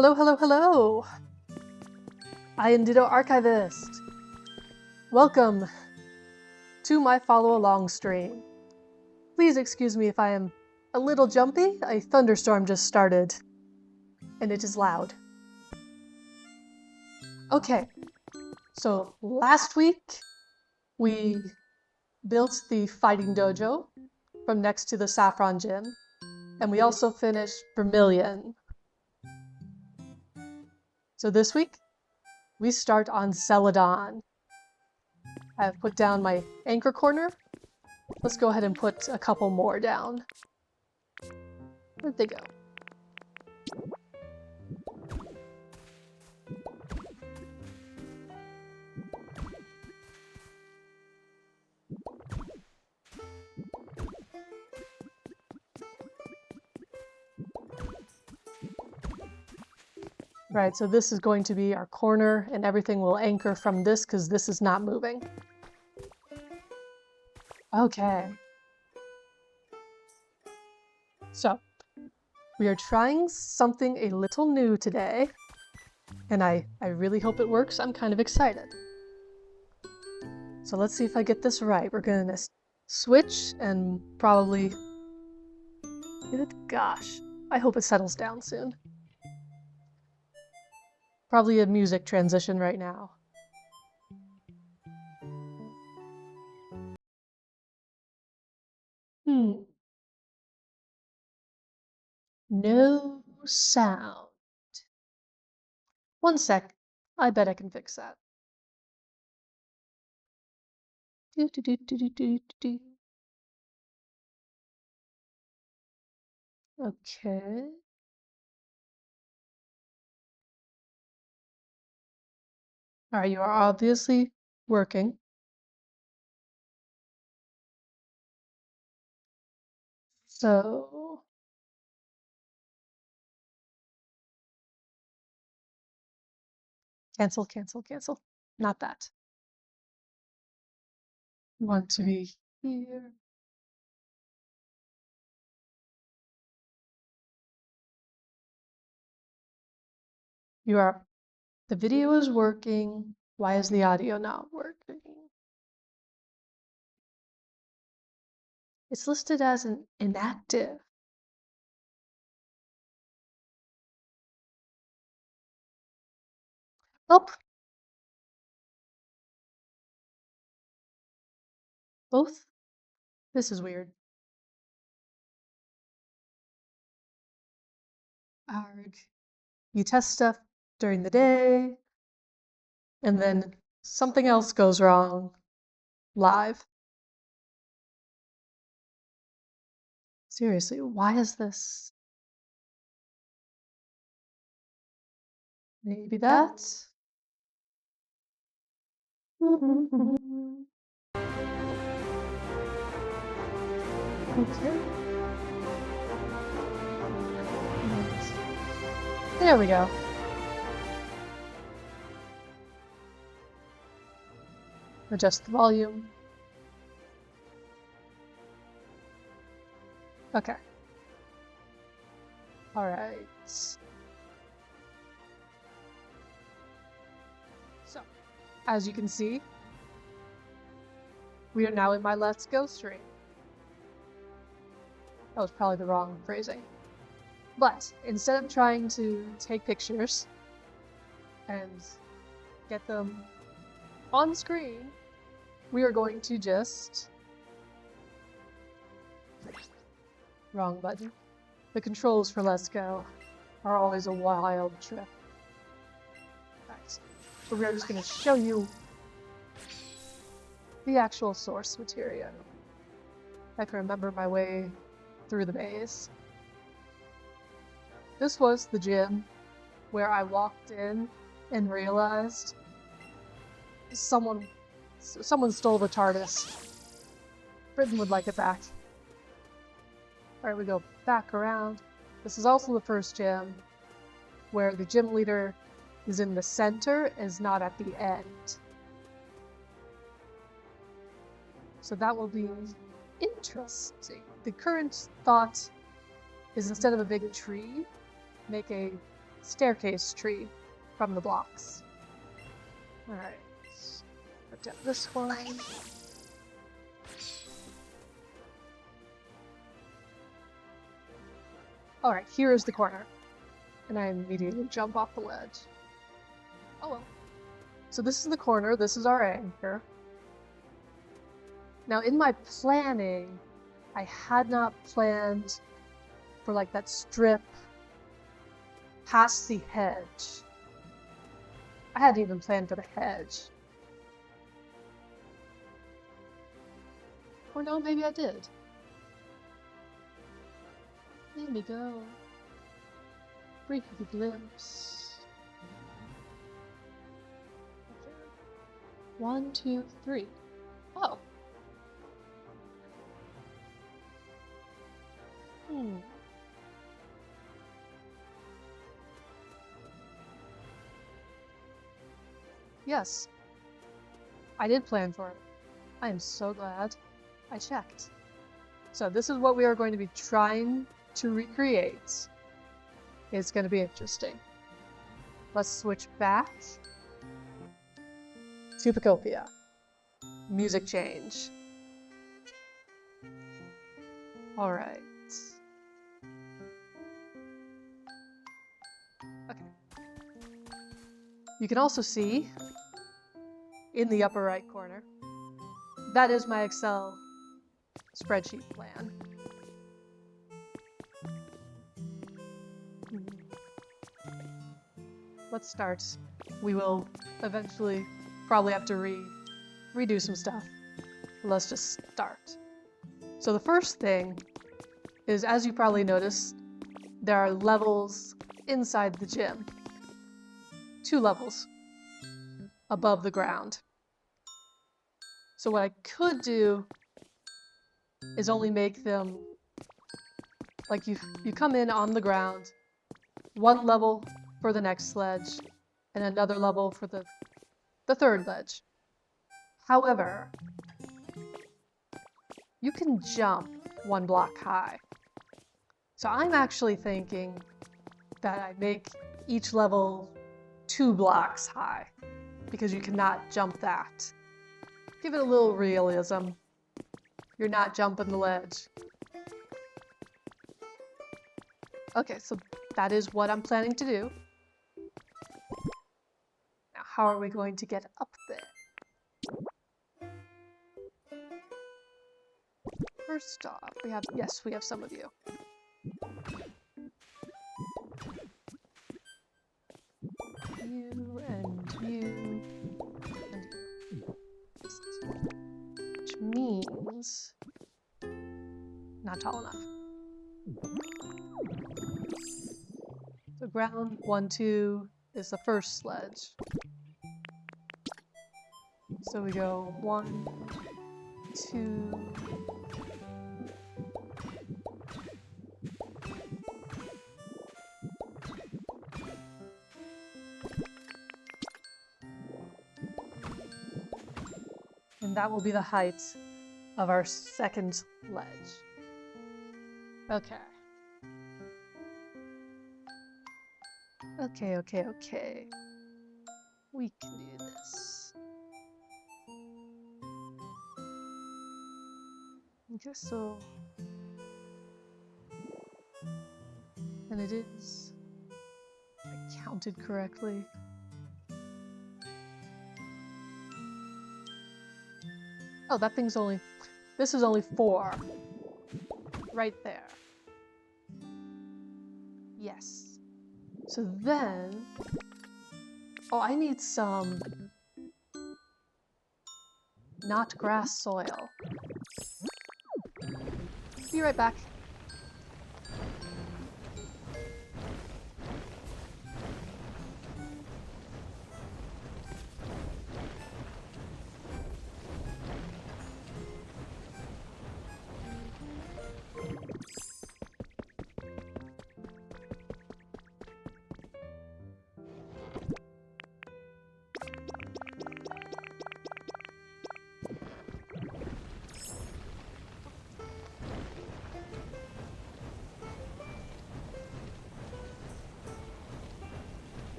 Hello, hello, hello! I am Ditto Archivist. Welcome to my follow-along stream. Please excuse me if I am a little jumpy. A thunderstorm just started, and it is loud. Okay, so last week we built the fighting dojo from next to the Celadon Gym, and we also finished Vermilion. So this week, we start on Celadon. I've put down my anchor corner. Let's go ahead and put a couple more down. Where'd they go? Right, so this is going to be our corner, and everything will anchor from this because this is not moving. Okay. So, we are trying something a little new today, and I really hope it works. I'm kind of excited. So let's see if I get this right. We're gonna switch and probably... Gosh, I hope it settles down soon. Probably a music transition right now. No sound. One sec. I bet I can fix that. Okay. Alright, you are obviously working. So... Cancel, cancel, cancel. Not that. You want to be here. You are... The video is working. Why is the audio not working? It's listed as an inactive. Oh! Both? This is weird. Arg. You test stuff during the day, and then something else goes wrong live. Seriously, why is this? Maybe that's... Okay. There we go. Adjust the volume. Okay. Alright. So, as you can see, we are now in my Let's Go stream. That was probably the wrong phrasing. But instead of trying to take pictures and get them on screen, we are going to just... Wrong button. The controls for Let's Go are always a wild trip. Right. So we are just going to show you the actual source material. I can remember my way through the maze. This was the gym where I walked in and realized someone stole the TARDIS. Britain would like it back. Alright, we go back around. This is also the first gym where the gym leader is in the center, is not at the end. So that will be interesting. The current thought is instead of a big tree, make a staircase tree from the blocks. Alright. Put down this one. Alright, here is the corner. And I immediately jump off the ledge. Oh well. So this is the corner, this is our anchor. Now in my planning, I had not planned for like that strip past the hedge. I hadn't even planned for the hedge. Or no, maybe I did. There we go. Brief glimpse. Okay. 1, 2, 3. Oh. Yes. I did plan for it. I am so glad I checked. So this is what we are going to be trying to recreate. It's going to be interesting. Let's switch back to Pokopia. Music change. Alright. Okay. You can also see in the upper right corner, that is my Excel spreadsheet plan. Let's start. We will eventually probably have to redo some stuff. Let's just start. So the first thing is, as you probably noticed, there are levels inside the gym. 2 levels above the ground. So what I could do is only make them like you come in on the ground, 1 level for the next ledge, and another level for the third ledge. However, you can jump 1 block high. So I'm actually thinking that I make each level 2 blocks high, because you cannot jump that. Give it a little realism. You're not jumping the ledge. Okay, so that is what I'm planning to do. Now, how are we going to get up there? First off, we have some of you. You and you and you. Which means not tall enough. So ground 1, 2 is the first sledge. So we go 1, 2. And that will be the height of our second ledge. Okay. Okay. We can do this. Okay, so... And it is... I counted correctly. Oh, that thing's only... This is only 4. Right there. Yes. So then... Oh, I need some... not grass soil. Be right back.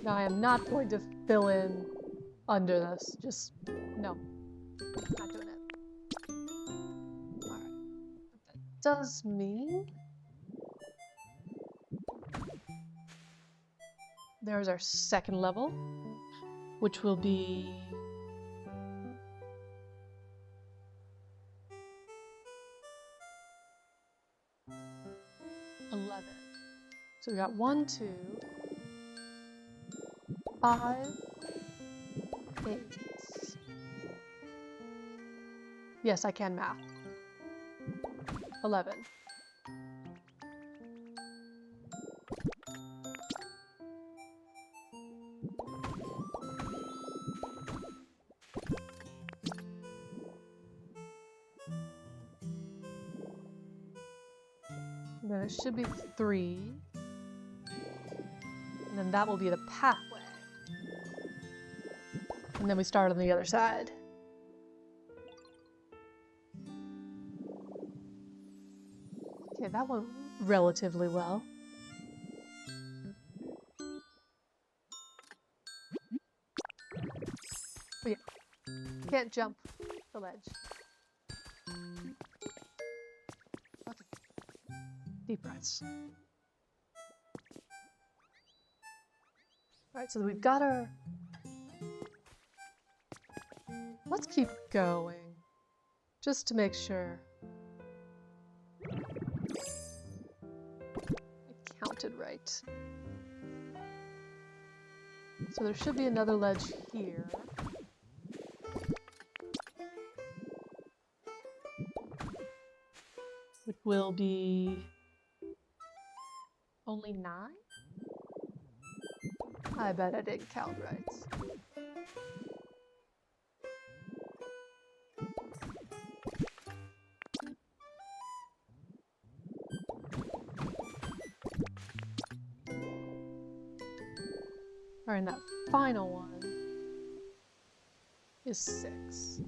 No, I am not going to fill in under this. Just, no. Not doing it. Alright. What that does mean... There's our second level, which will be... So we got 1, 2, 5, 8. Yes, I can math. 11. And then it should be 3. And then that will be the pathway. And then we start on the other side. Okay, that went relatively well. But yeah, can't jump the ledge. Okay. Deep breaths. Alright, so we've got our... Let's keep going, just to make sure. I counted right. So there should be another ledge here. Which will be... only 9? I bet I didn't count right. Alright, and that final one is 6.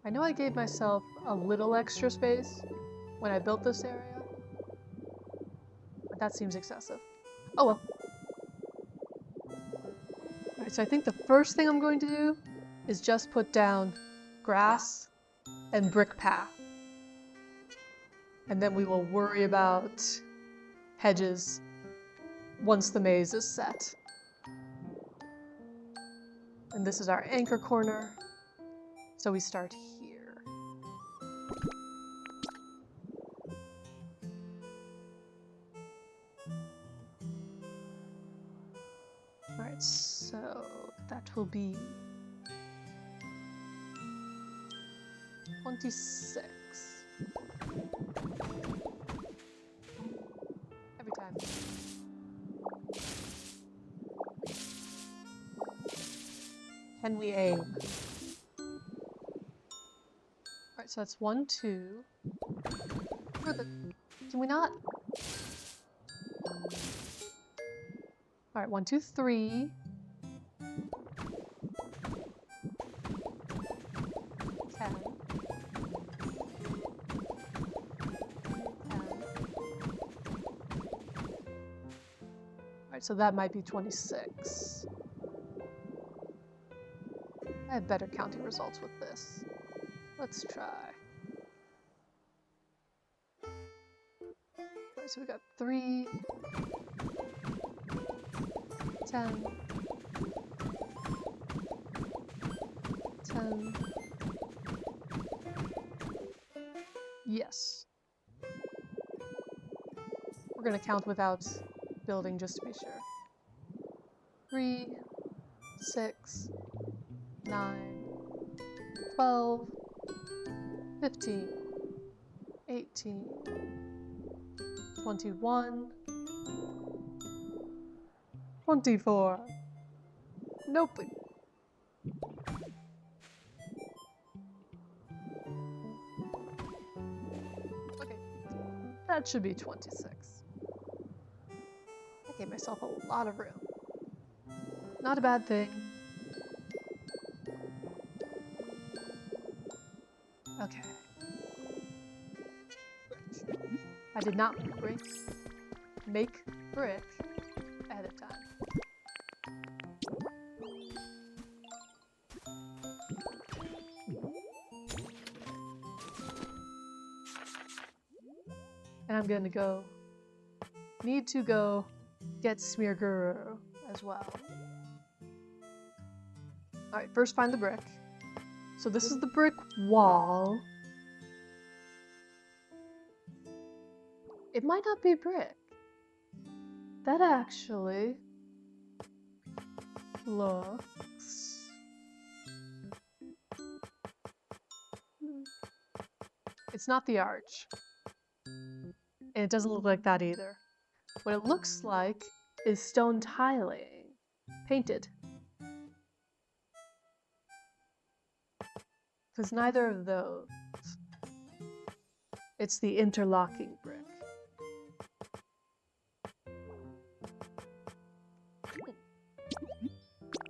I know I gave myself a little extra space when I built this area, but that seems excessive. Oh well. Alright, so I think the first thing I'm going to do is just put down grass and brick path. And then we will worry about hedges once the maze is set. And this is our anchor corner, so we start here. Alright, so that will be 26. Every time. Can we aim? Alright, so that's 1, 2. Can we not? Alright, 1, 2, 3. 10. Alright, so that might be 26. I have better counting results with this. Let's try. Alright, so we got 3, 10, 10. Yes. We're gonna count without building just to be sure. 3, 6, 9, 12, 15, 18, 21, 24. Nope. Okay, that should be 26. I gave myself a lot of room. Not a bad thing. Okay. I did not make brick ahead of time. And I'm gonna need to go get Smear Guru as well. Alright, first find the brick. So this is the brick wall. It might not be brick. That actually looks... It's not the arch. And it doesn't look like that either. What it looks like is stone tiling. Painted. Because neither of those. It's the interlocking brick.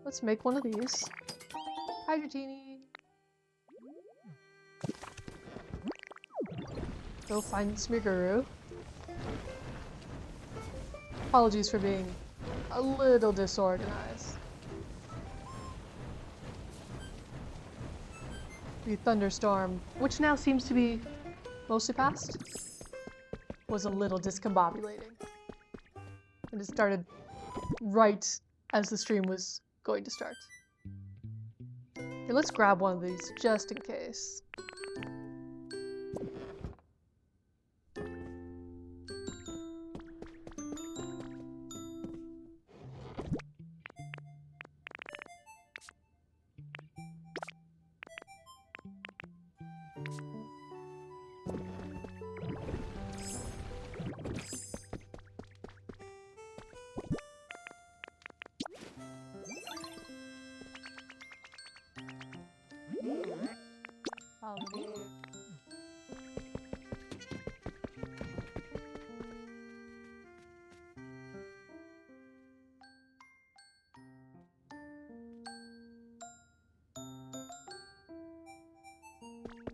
Let's make one of these. Hydratini. Go find Smearguru. Apologies for being a little disorganized. The thunderstorm, which now seems to be mostly past, was a little discombobulating. And it started right as the stream was going to start. Okay, let's grab one of these just in case.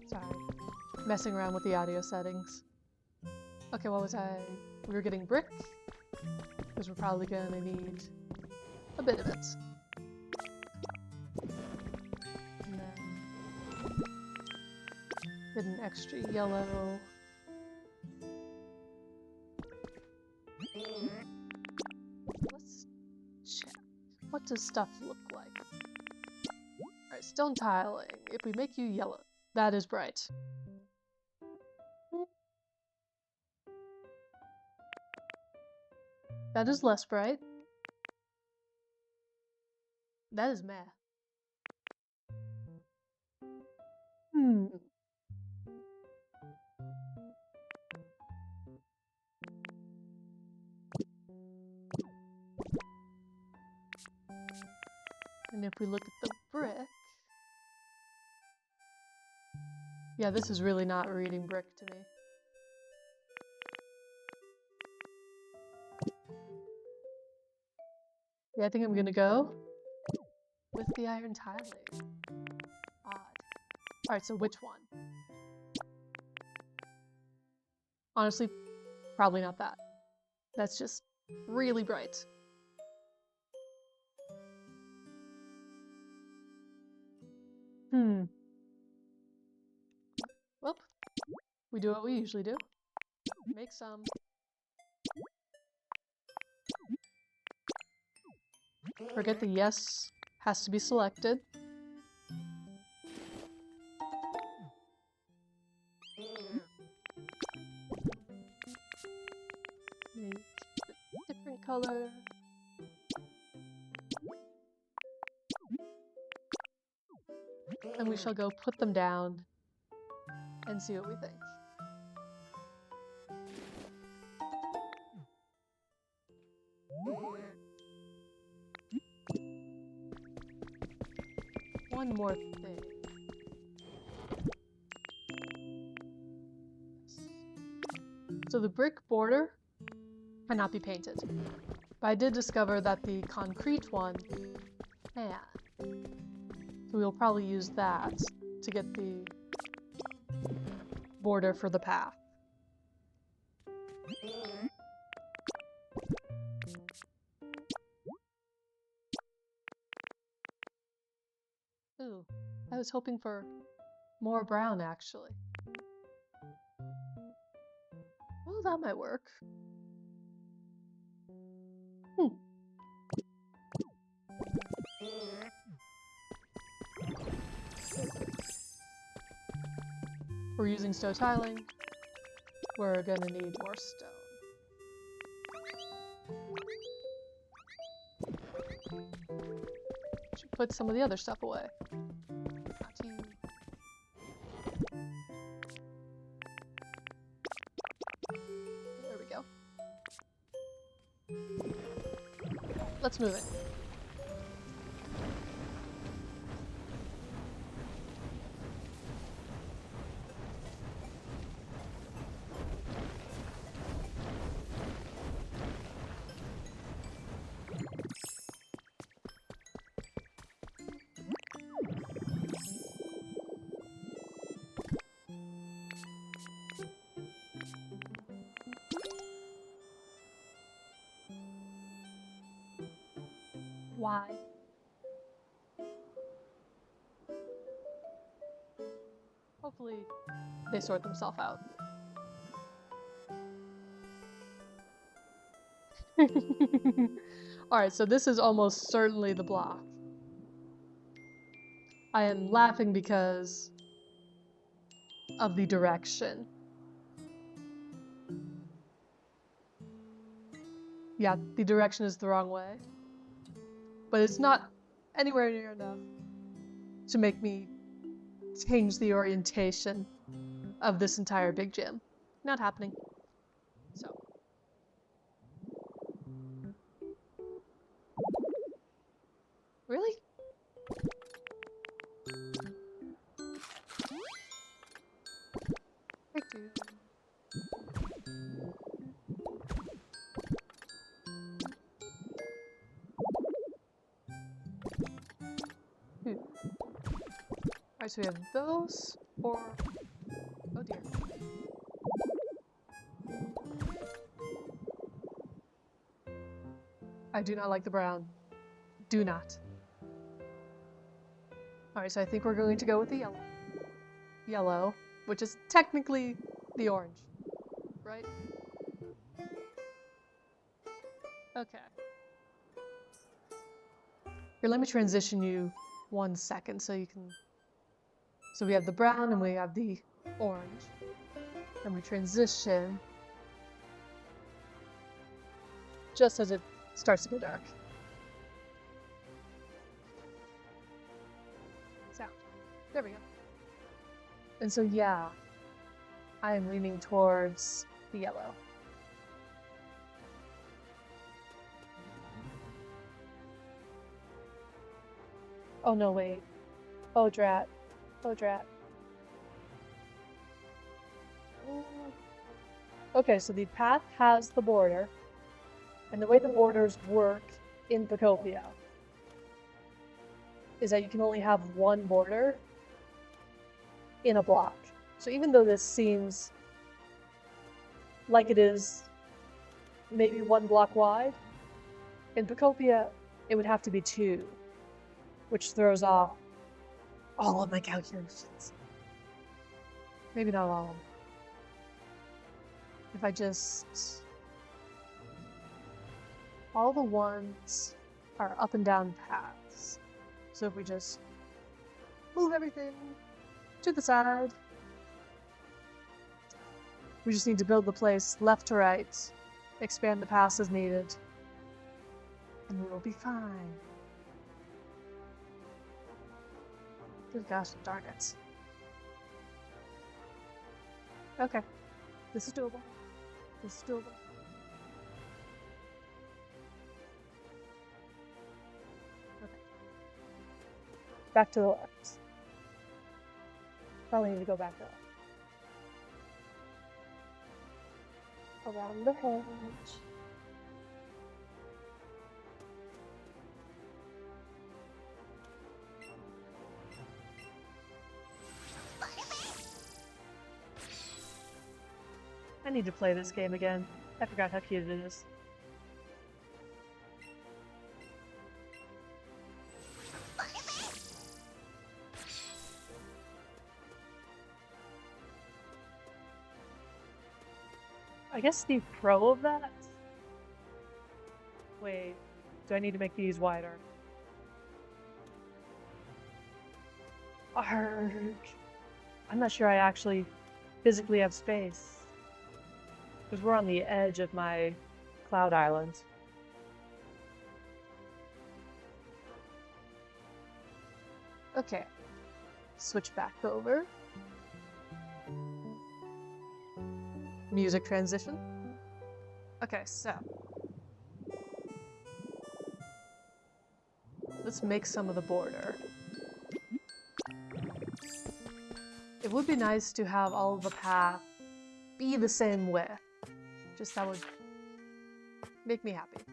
Sorry, messing around with the audio settings. Okay, what was I? We were getting brick, because we're probably gonna need a bit of it. And then get an extra yellow. Let's check. What does stuff look like? Alright, stone tiling. If we make you yellow, that is bright. That is less bright. That is meh. And if we look at the brick... Yeah, this is really not reading brick to me. Yeah, I think I'm gonna go with the iron tiling. Odd. Alright, so which one? Honestly, probably not that. That's just really bright. Well, we do what we usually do. Make some. Forget the yes has to be selected. Make a different color. And we shall go put them down and see what we think. One more thing. So the brick border cannot be painted, but I did discover that the concrete one can. So we'll probably use that to get the border for the path. Ooh, I was hoping for more brown, actually. Well, that might work. We're using stone tiling. We're gonna need more stone. Should put some of the other stuff away. Not you. There we go. Let's move it. Why? Hopefully they sort themselves out. Alright, so this is almost certainly the block. I am laughing because of the direction. Yeah, the direction is the wrong way. But it's not anywhere near enough to make me change the orientation of this entire big gym. Not happening. So. Really? Thank you. Alright, so we have those, or... Oh dear. I do not like the brown. Do not. Alright, so I think we're going to go with the yellow. Yellow, which is technically the orange, right? Okay. Here, let me transition you 1 second so you can... So we have the brown and we have the orange. And we transition just as it starts to go dark. Sound. There we go. And so yeah, I am leaning towards the yellow. Oh no, wait. Oh drat. Oh drat. Okay, so the path has the border, and the way the borders work in Pokopia is that you can only have one border in a block. So even though this seems like it is maybe 1 block wide, in Pokopia it would have to be 2, which throws off all of my calculations. Maybe not all of them. If I just... All the ones are up and down paths. So if we just move everything to the side, we just need to build the place left to right, expand the paths as needed, and we will be fine. Good gosh, darn it. Okay, this is doable. This is doable. Okay. Back to the left. Probably need to go back to the left. Around the hedge. I need to play this game again. I forgot how cute it is. I guess the pro of that... Wait, do I need to make these wider? Arrgh. I'm not sure I actually physically have space. Because we're on the edge of my cloud island. Okay. Switch back over. Music transition. Okay, so. Let's make some of the border. It would be nice to have all of the path be the same width. Just that would make me happy.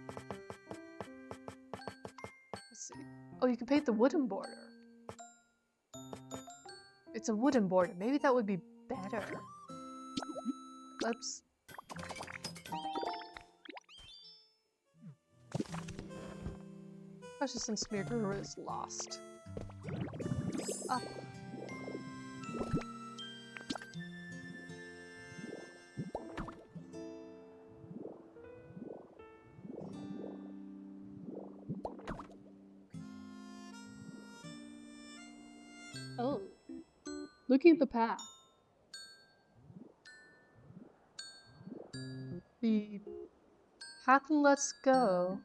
Let's see. Oh, you can paint the wooden border. It's a wooden border. Maybe that would be better. Oops. Precious and Smear Guru is lost. Up. Oh, looking at the path. The path in Let's Go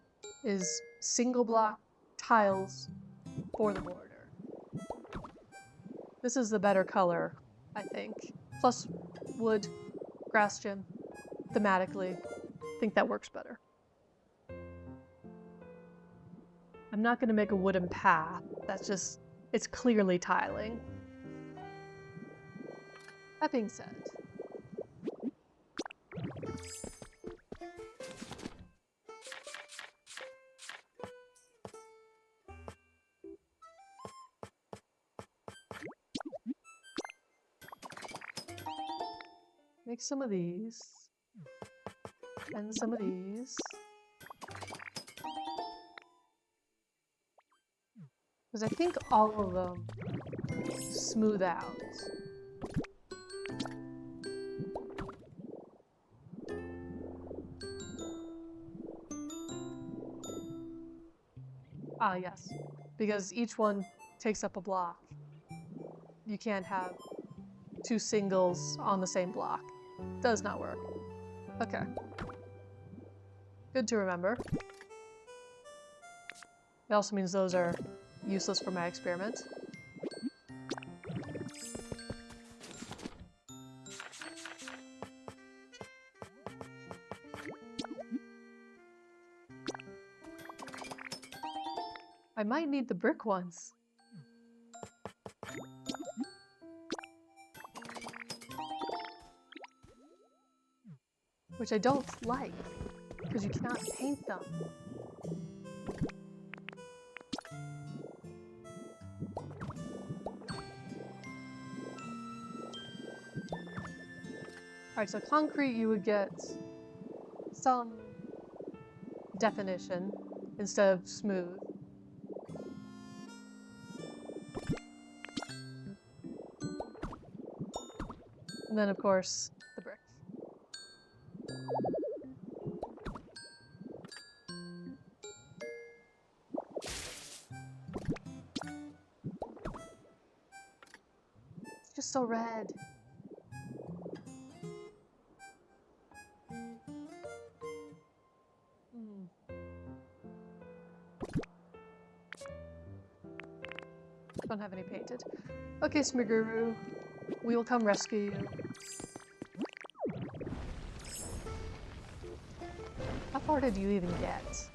is single block tiles for the border. This is the better color, I think. Plus wood, grass gym, thematically. I think that works better. I'm not going to make a wooden path. That's just... it's clearly tiling. That being said... make some of these. And some of these. Because I think all of them smooth out. Ah, yes. Because each one takes up a block. You can't have two singles on the same block. Does not work. Okay. Good to remember. It also means those are useless for my experiment. I might need the brick ones. Which I don't like, because you cannot paint them. Alright, so concrete you would get some definition instead of smooth. And then, of course, the brick. It's just so red. Don't have any painted. Okay, Smiguru. We will come rescue you. How far did you even get?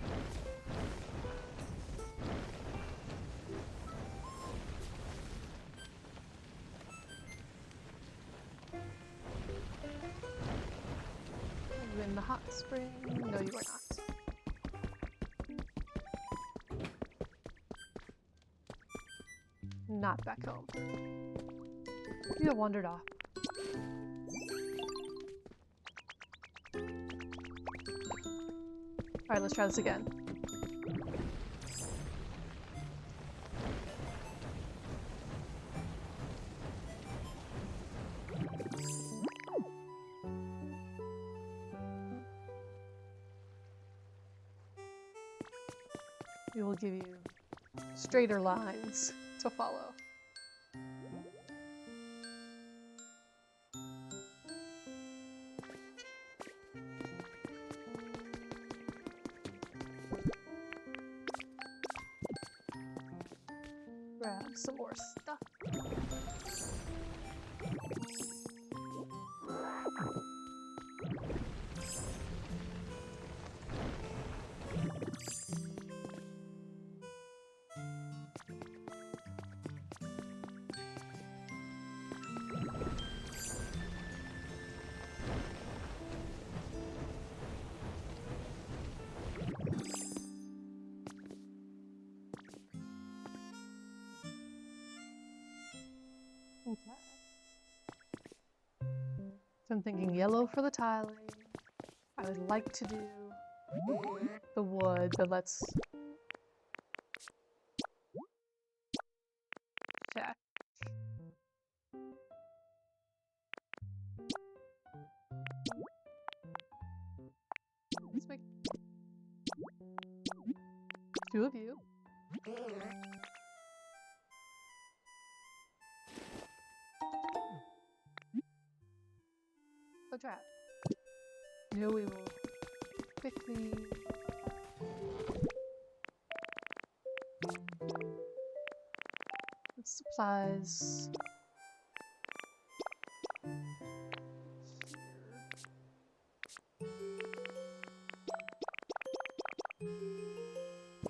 Are you in the hot spring? No, you are not. Not back home. You have wandered off. Alright, let's try this again. We will give you straighter lines to follow. Grab some more stuff. Okay. So I'm thinking yellow for the tiling. I would like to do the wood, but let's check. Let's make 2 of you. A trap. Now we will quickly with supplies.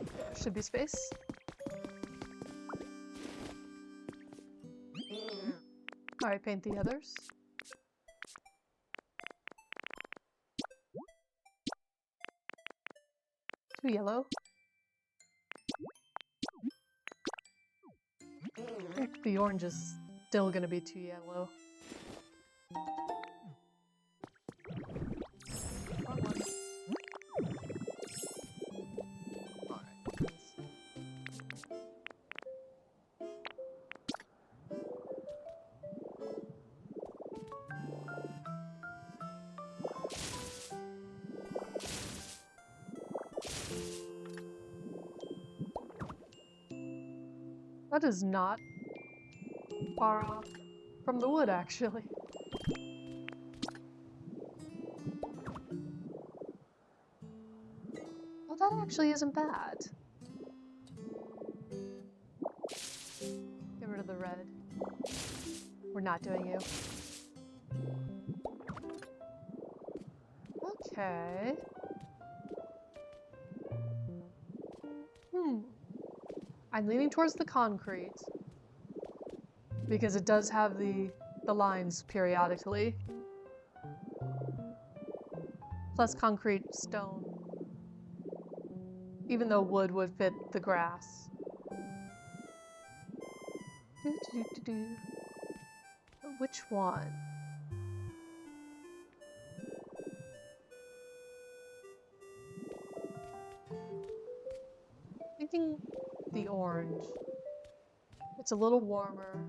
There should be space. Alright, paint the others. Too yellow. I think the orange is still gonna be too yellow. Wrong one. Alright. That is not far off from the wood, actually. Well, that actually isn't bad. Get rid of the red. We're not doing you. Okay. I'm leaning towards the concrete because it does have the lines periodically. Plus concrete, stone. Even though wood would fit the grass. Which one? Thinking the orange. It's a little warmer.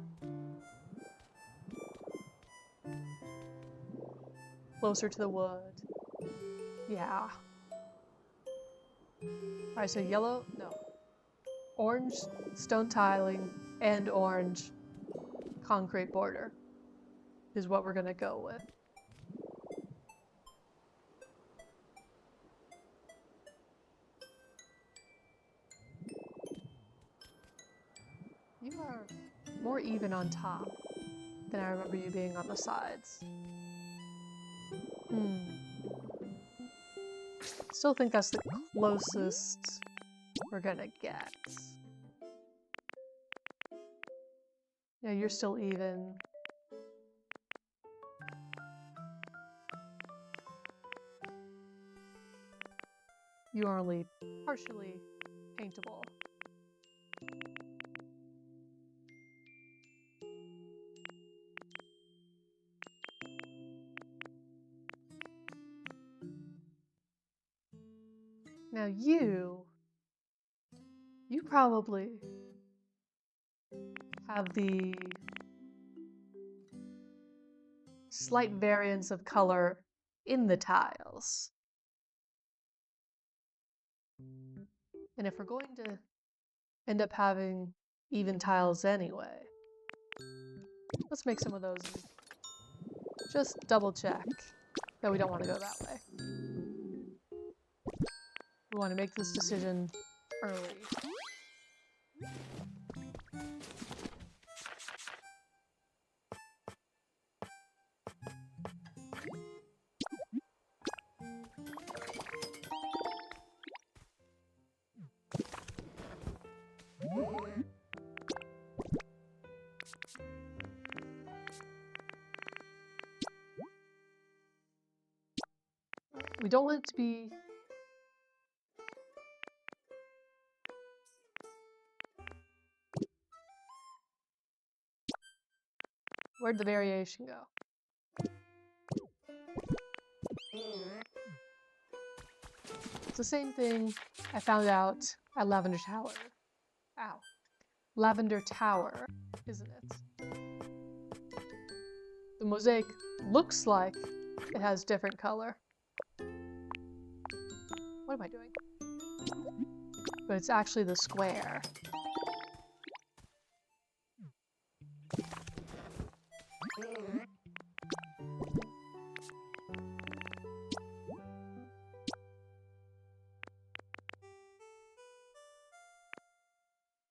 Closer to the wood. Yeah. Alright, so yellow, no. Orange stone tiling and orange concrete border is what we're gonna go with. You are more even on top than I remember you being on the sides. Still think that's the closest we're gonna get. Yeah, you're still even. You are only partially paintable. Now you probably have the slight variance of color in the tiles. And if we're going to end up having even tiles anyway, let's make some of those and just double check that we don't want to go that way. We want to make this decision early. We don't want it to be where'd the variation go? It's the same thing I found out at Lavender Tower. Ow. Lavender Tower, isn't it? The mosaic looks like it has different color. What am I doing? But it's actually the square.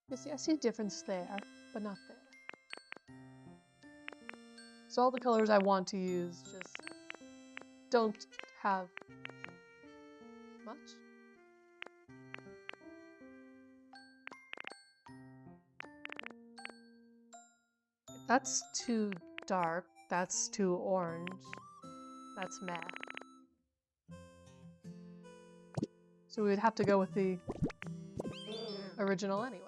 You see, I see a difference there, but not there. So all the colors I want to use just don't have much. That's too dark. That's too orange. That's matte. So we would have to go with the original anyway.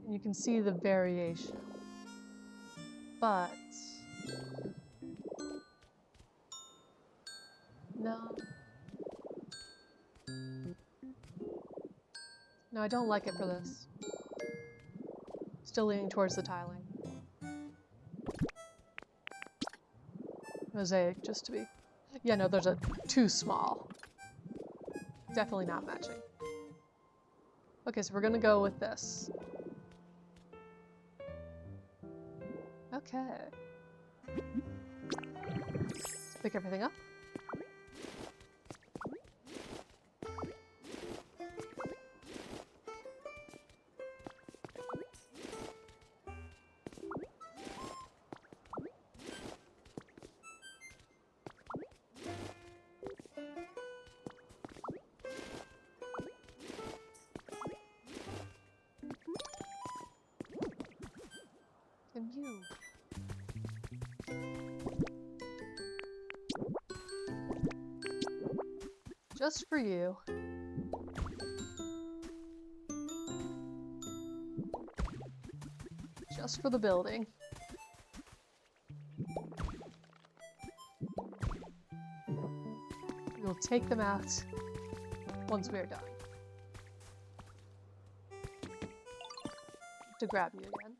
And you can see the variation. But no. No, I don't like it for this. Still leaning towards the tiling. Mosaic, just to be... Yeah, no, there's a too small. Definitely not matching. Okay, so we're gonna go with this. Okay. Let's pick everything up. And you. Just for you. Just for the building. We'll take them out once we're done. To grab you again.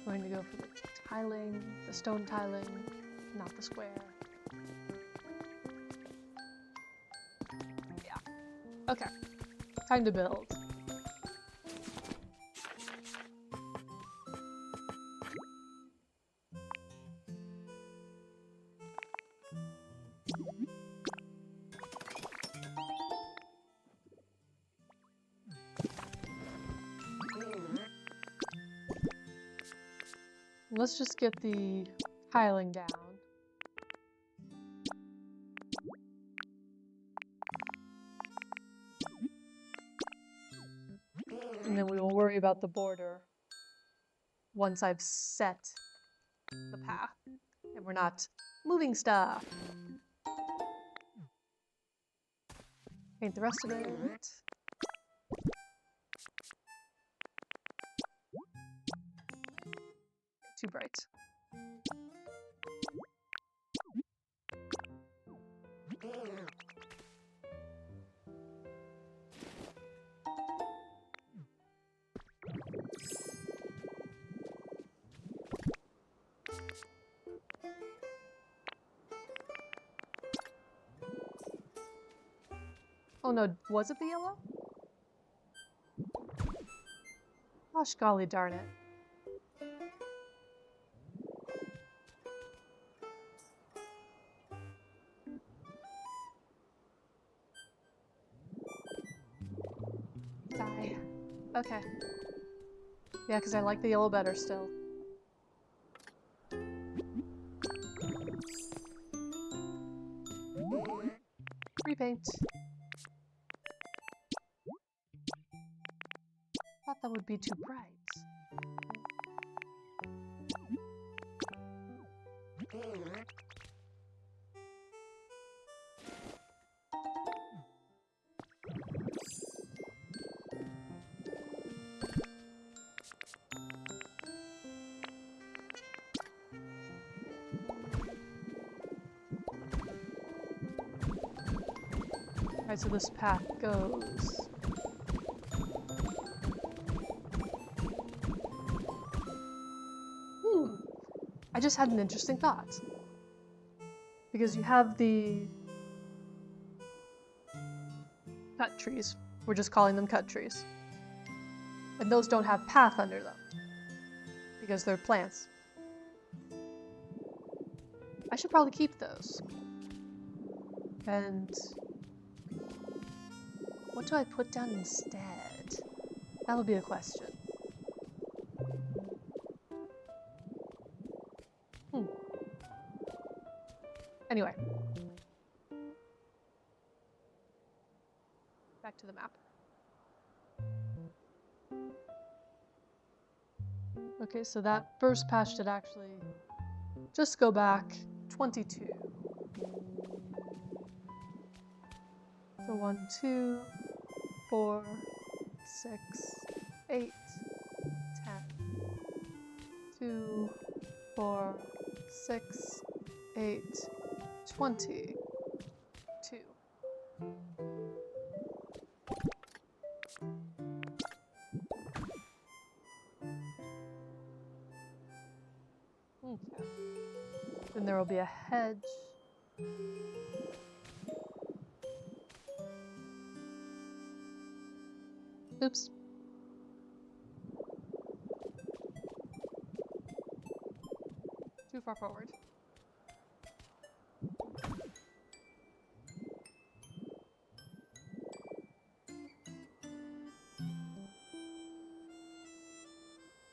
Going to go for the tiling, the stone tiling, not the square. Yeah. Okay. Time to build. Let's just get the tiling down. And then we will worry about the border once I've set the path and we're not Moving stuff. Paint the rest of it. Too bright. Oh no, was it the yellow? Gosh golly darn it. Die. Okay. Yeah, because I like the yellow better still. Repaint. Thought that would be too bright. Alright, so this path goes. I just had an interesting thought. Because you have the cut trees. We're just calling them cut trees. And those don't have path under them. Because they're plants. I should probably keep those. And what do I put down instead? That'll be a question. Anyway. Back to the map. Okay, so that first patch did actually just go back 22. So 1, 2, 4, 6, 8, 10. 2, 4, 6, 8, 22. Okay. Then there will be a hedge. Oops. Too far forward.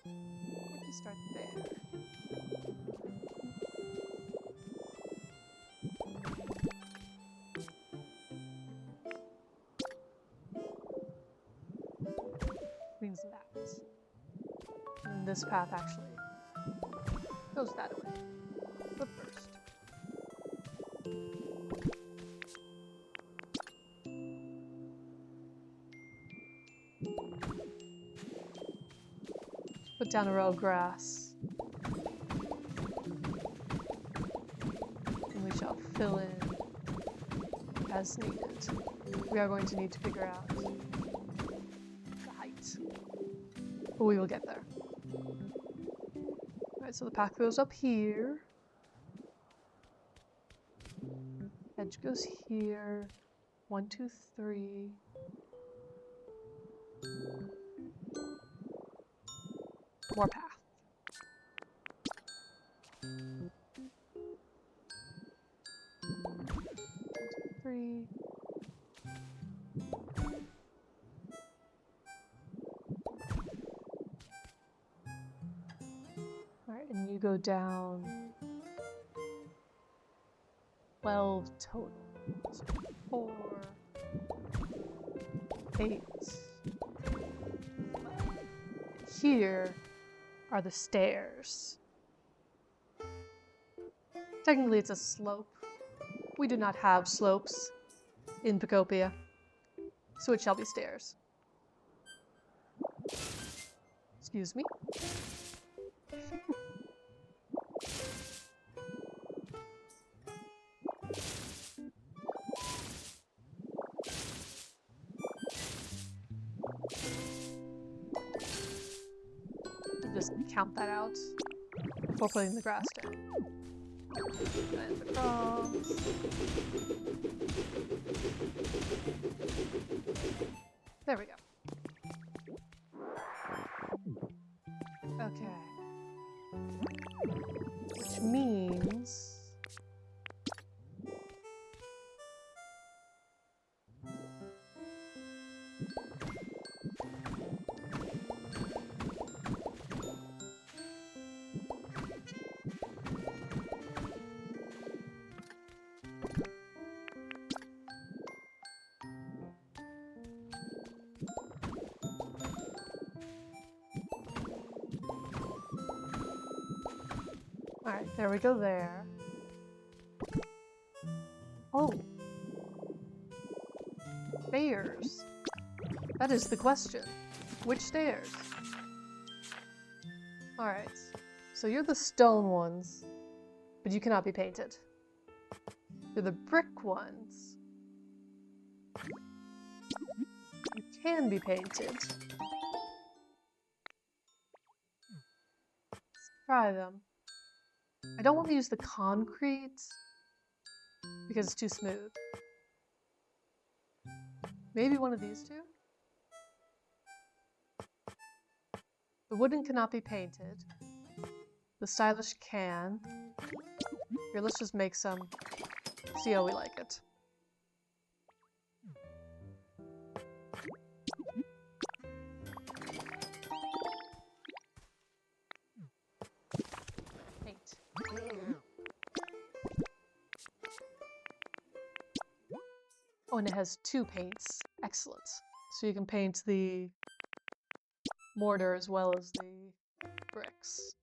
Maybe start there. Means that. And this path actually goes that way. But first. Put down a row of grass. And we shall fill in as needed. We are going to need to figure out the height. But we will get there. Alright, so the path goes up here. Edge goes here. 1, 2, 3. More path. 1, 2, 3. Alright, and you go down 12 total. So 4, 8. Here are the stairs. Technically, it's a slope. We do not have slopes in Pokopia, so it shall be stairs. Excuse me. Just count that out before putting the grass down. And across. There we go. Okay. Which means... Alright, there we go there. Oh! Stairs. That is the question. Which stairs? Alright, so you're the stone ones, but you cannot be painted. You're the brick ones. You can be painted. Let's try them. I don't want to use the concrete because it's too smooth. Maybe one of these two? The wooden cannot be painted. The stylish can. Here, let's just make some. See how we like it. Paint. Oh, and it has two paints. Excellent. So you can paint the mortar as well as the bricks.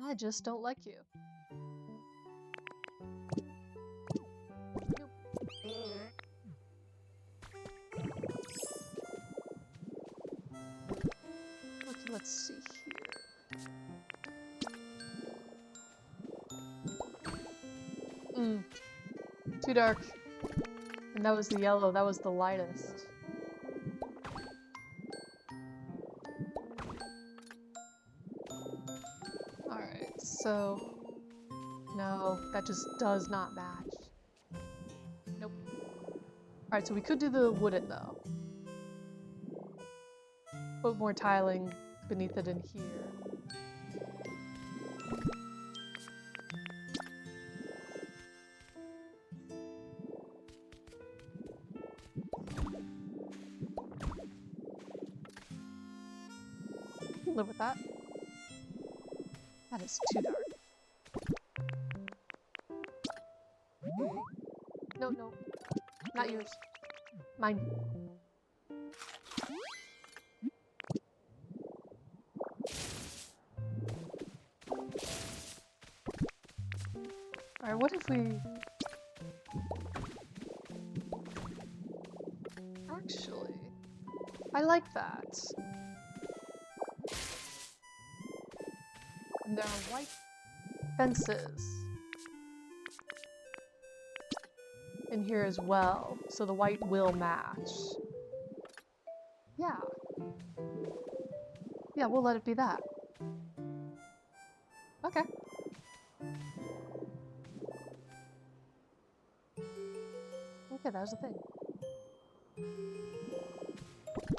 I just don't like you. Let's see here. Too dark. And that was the yellow, that was the lightest. Alright, so... No, that just does not match. Nope. Alright, so we could do the wooden though. Put more tiling beneath it in here. Live with that. That is too dark. No, no. Not yours. Mine. Alright, what if we... Actually, I like that. And there are white fences in here as well, so the white will match. Yeah. Yeah, we'll let it be that. Okay. Okay, that was the thing.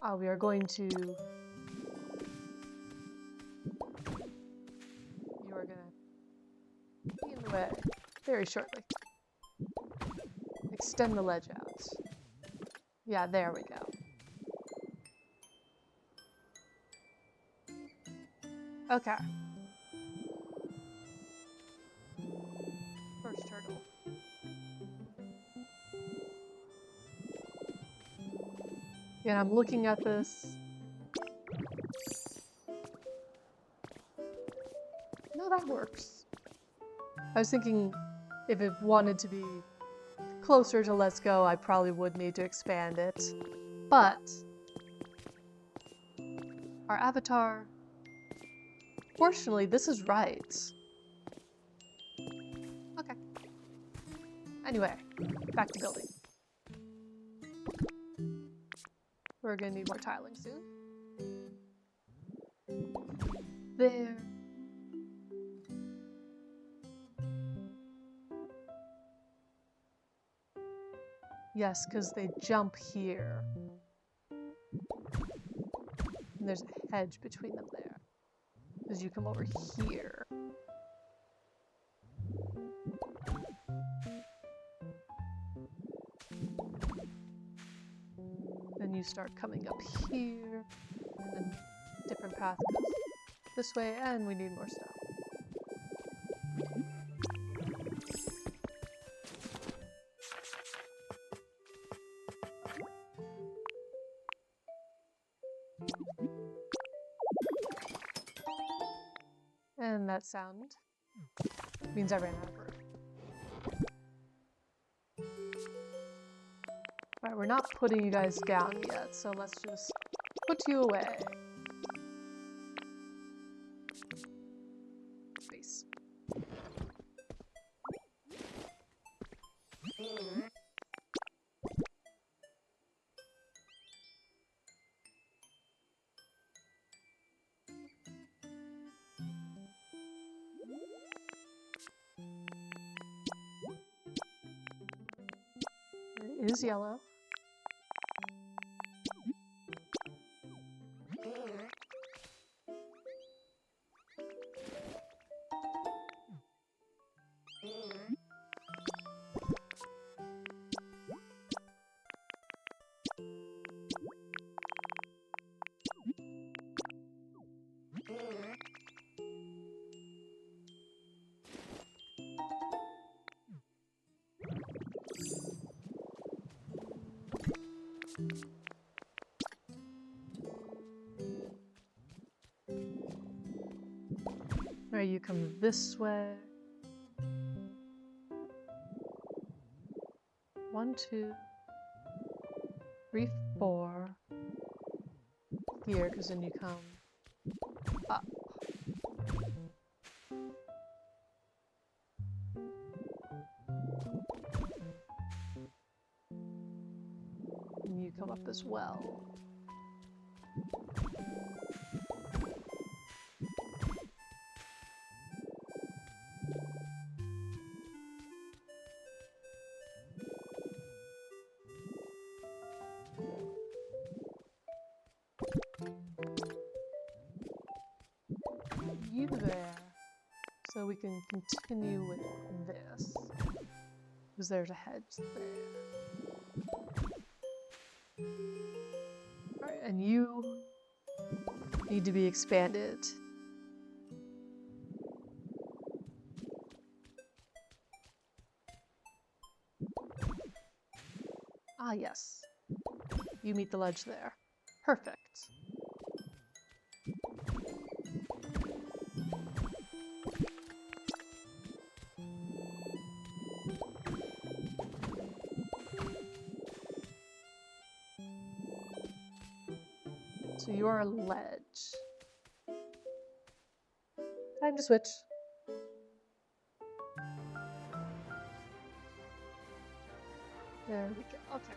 Oh, we are going to... You are gonna be in the way very shortly. extend the ledge out. Yeah, there we go. Okay. First turtle. Yeah, I'm looking at this. No, that works. I was thinking if it wanted to be closer to Let's Go, I probably would need to expand it. But our avatar, fortunately, this is right. Okay. Anyway, back to building. We're gonna need more tiling soon. There. Yes, because they jump here. And there's a hedge between them there. Because you come over here. Then you start coming up here. And then different path goes this way, and we need more stuff. And that sound means I ran out of room. Alright, we're not putting you guys down yet, so let's just put you away. Space. It is yellow. Alright, you come this way. 1, 2, 3, 4. Here, because then you come up. And you come up as well. You there, so we can continue with this, because there's a hedge there. Alright, and you need to be expanded. Ah, yes. You meet the ledge there. Perfect. So you are a ledge. Time to switch. There we go. Okay.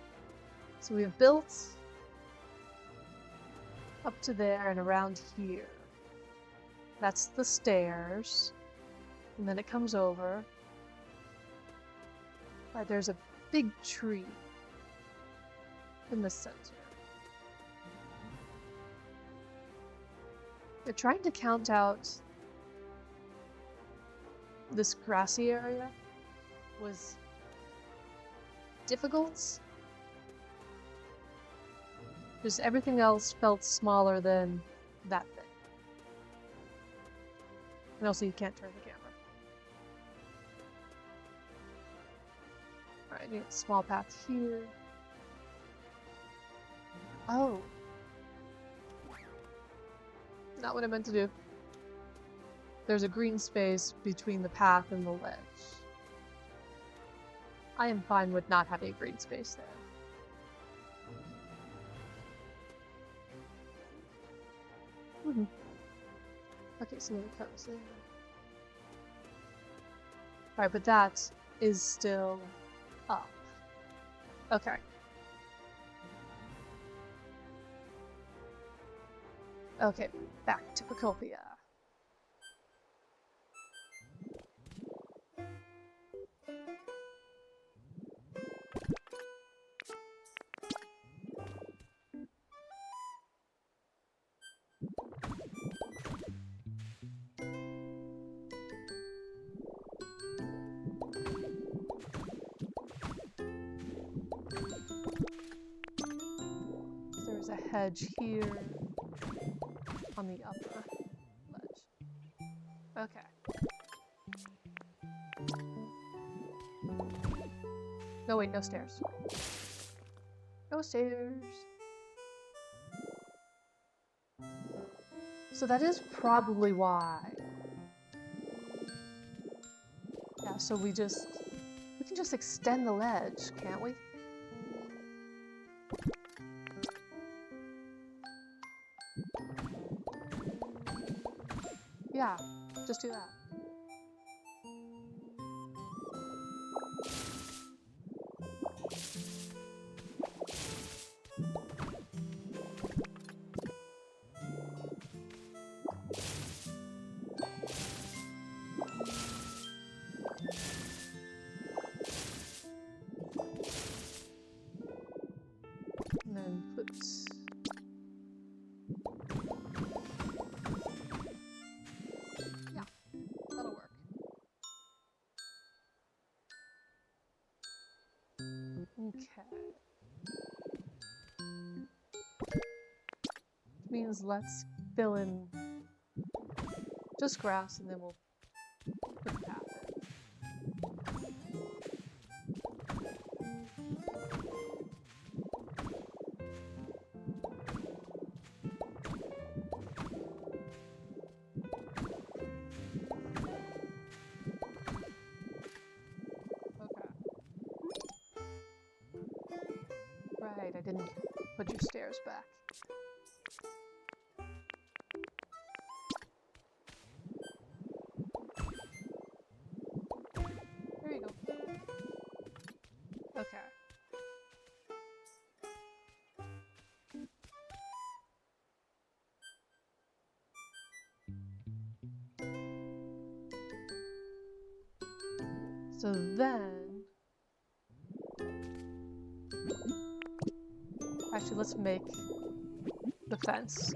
So we have built up to there and around here. That's the stairs. And then it comes over. But there's a big tree in the center. They're trying to count out this grassy area was difficult. Just everything else felt smaller than that thing. And also you can't turn the camera. Alright, need a small path here. Oh. Not what I meant to do. There's a green space between the path and the ledge. I am fine with not having a green space there. Okay, so it comes in. Alright, but that is still up. Okay. Okay, back to Pokopia. There's a hedge here on the upper ledge. Okay. No, wait, no stairs. No stairs. So that is probably why. Yeah, so we can just extend the ledge, can't we? Yeah, just do that. And then put... Yeah, that'll work. Okay. Means let's fill in just grass and then we'll put the path in. Right, I didn't put your stairs back. There you go. Okay. So then... Actually, let's make the fence.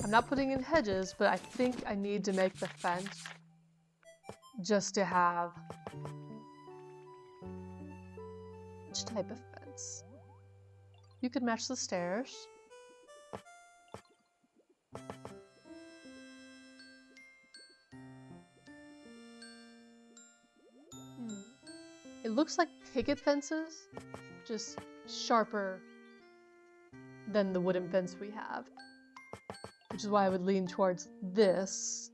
I'm not putting in hedges, but I think I need to make the fence just to have... Which type of fence? You could match the stairs. It looks like picket fences, just sharper than the wooden fence we have. Which is why I would lean towards this.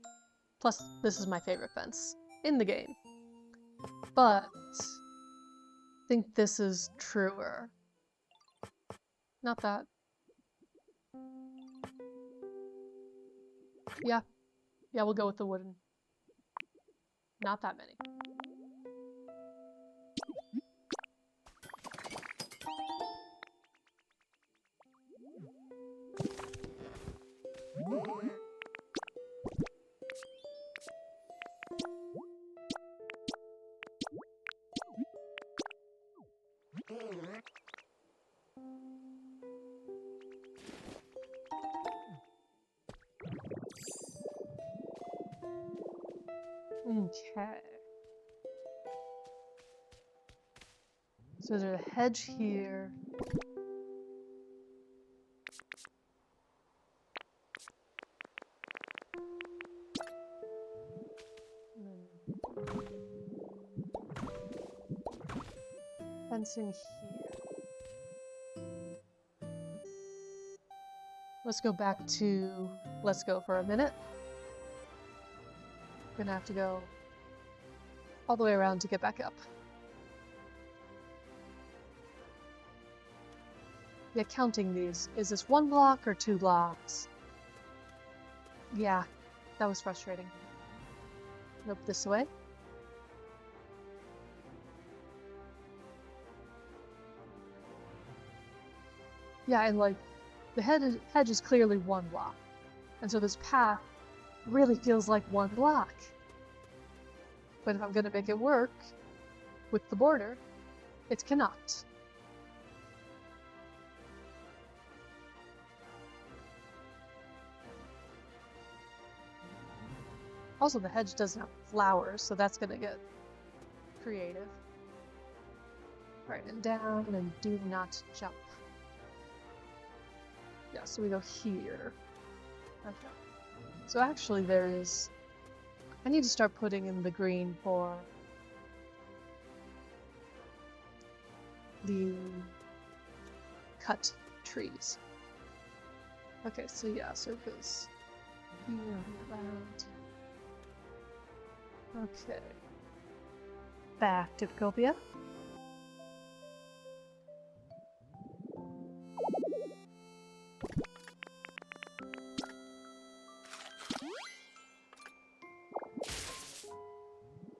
Plus, this is my favorite fence in the game. But I think this is truer. Not that. Yeah. Yeah, we'll go with the wooden. Not that many. Okay. So there's a hedge here. Fencing here. Let's go back to Let's Go for a minute. Gonna have to go all the way around to get back up. Yeah, counting these. Is this 1 block or 2 blocks? Yeah, that was frustrating. Nope, this way. Yeah, and like, the hedge is clearly 1 block. And so this path really feels like 1 block. But if I'm gonna make it work with the border, it cannot. Also, the hedge doesn't have flowers, so that's gonna get creative. Right, and down, and do not jump. Yeah, so we go here. Okay. So actually I need to start putting in the green for the cut trees. Okay, so yeah, so it goes here and around. Okay. Back to Pokopia.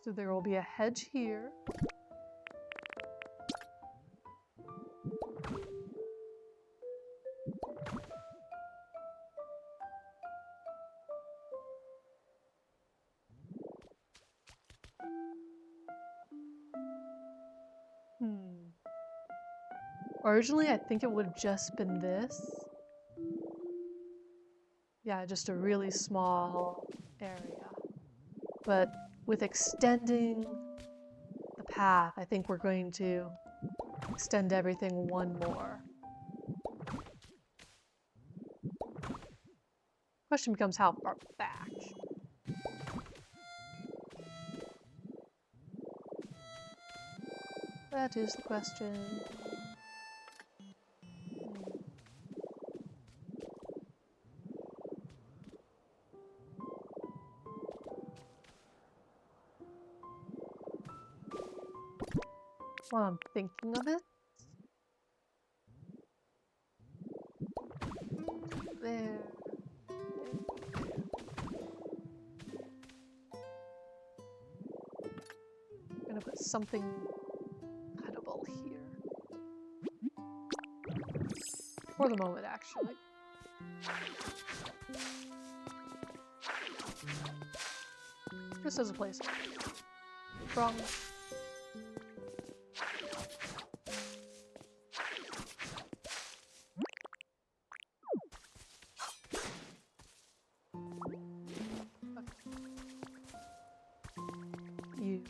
So there will be a hedge here. Originally, I think it would have just been this. Yeah, just a really small area. But with extending the path, I think we're going to extend everything 1 more. Question becomes how far back. That is the question. While I'm thinking of it. There. I'm gonna put something cuttable here. For the moment, actually. Just as a placeholder. Wrong. You.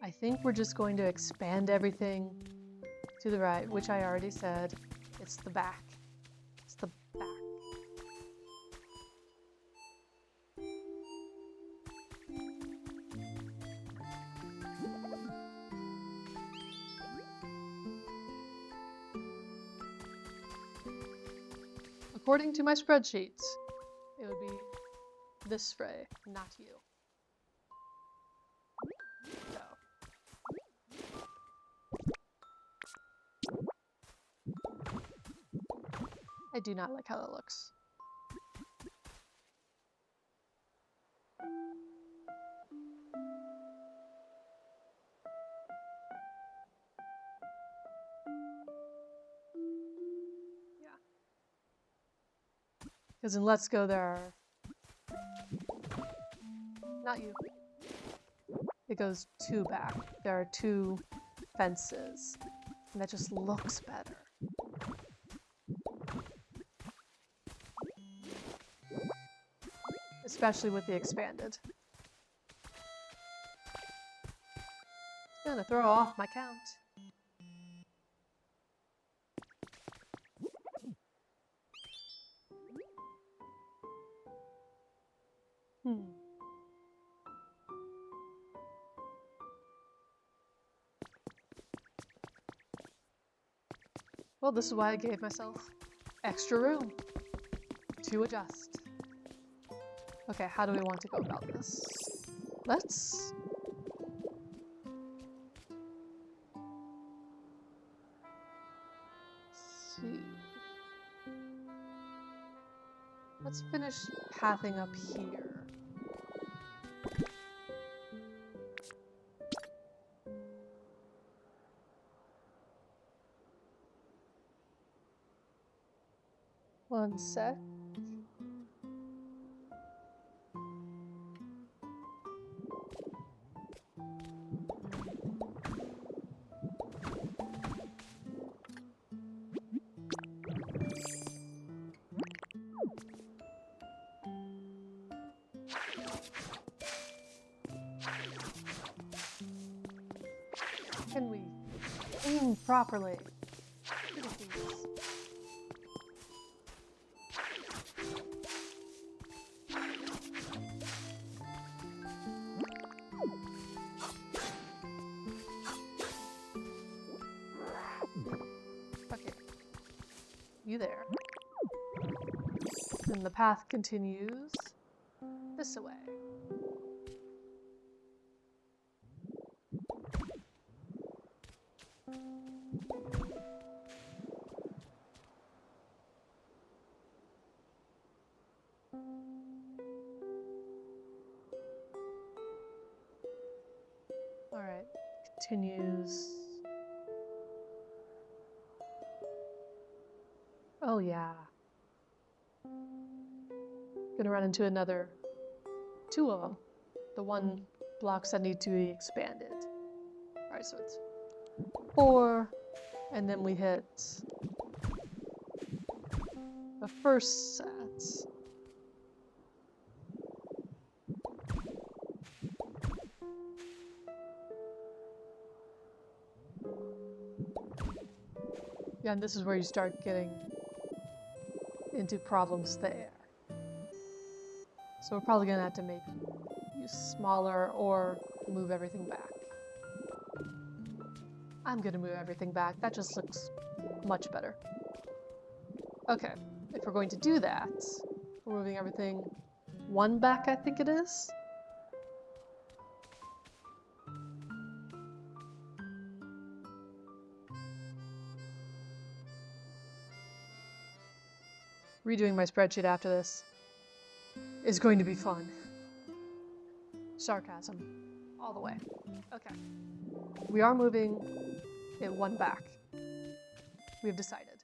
I think we're just going to expand everything to the right, which I already said. It's the back. It's the back. According to my spreadsheets, it would be this fray, not you. So. I do not like how that looks. Because in Let's Go there are... Not you. It goes 2 back. There are 2 fences. And that just looks better. Especially with the expanded. It's gonna throw off my count. Well, this is why I gave myself extra room to adjust. Okay, how do we want to go about this? Let's... see. Let's finish pathing up here. One sec. Can we aim properly? Okay. You there. And the path continues this way. Alright, continues. Oh yeah. Gonna run into another two of them. The one blocks that need to be expanded. Alright, so it's 4, and then we hit the first set. Yeah, and this is where you start getting into problems there. So we're probably gonna have to make you smaller or move everything back. I'm gonna move everything back. That just looks much better. Okay, if we're going to do that, we're moving everything 1 back, I think it is. Redoing my spreadsheet after this is going to be fun. Sarcasm. All the way. Okay. We are moving it 1 back. We have decided.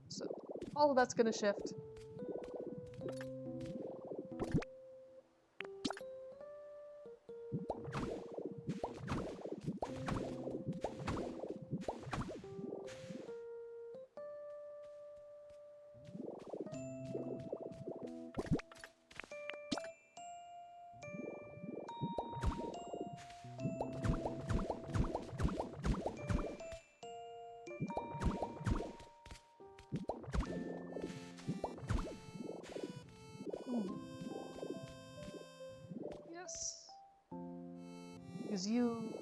So, all of that's going to shift. Yes. Because you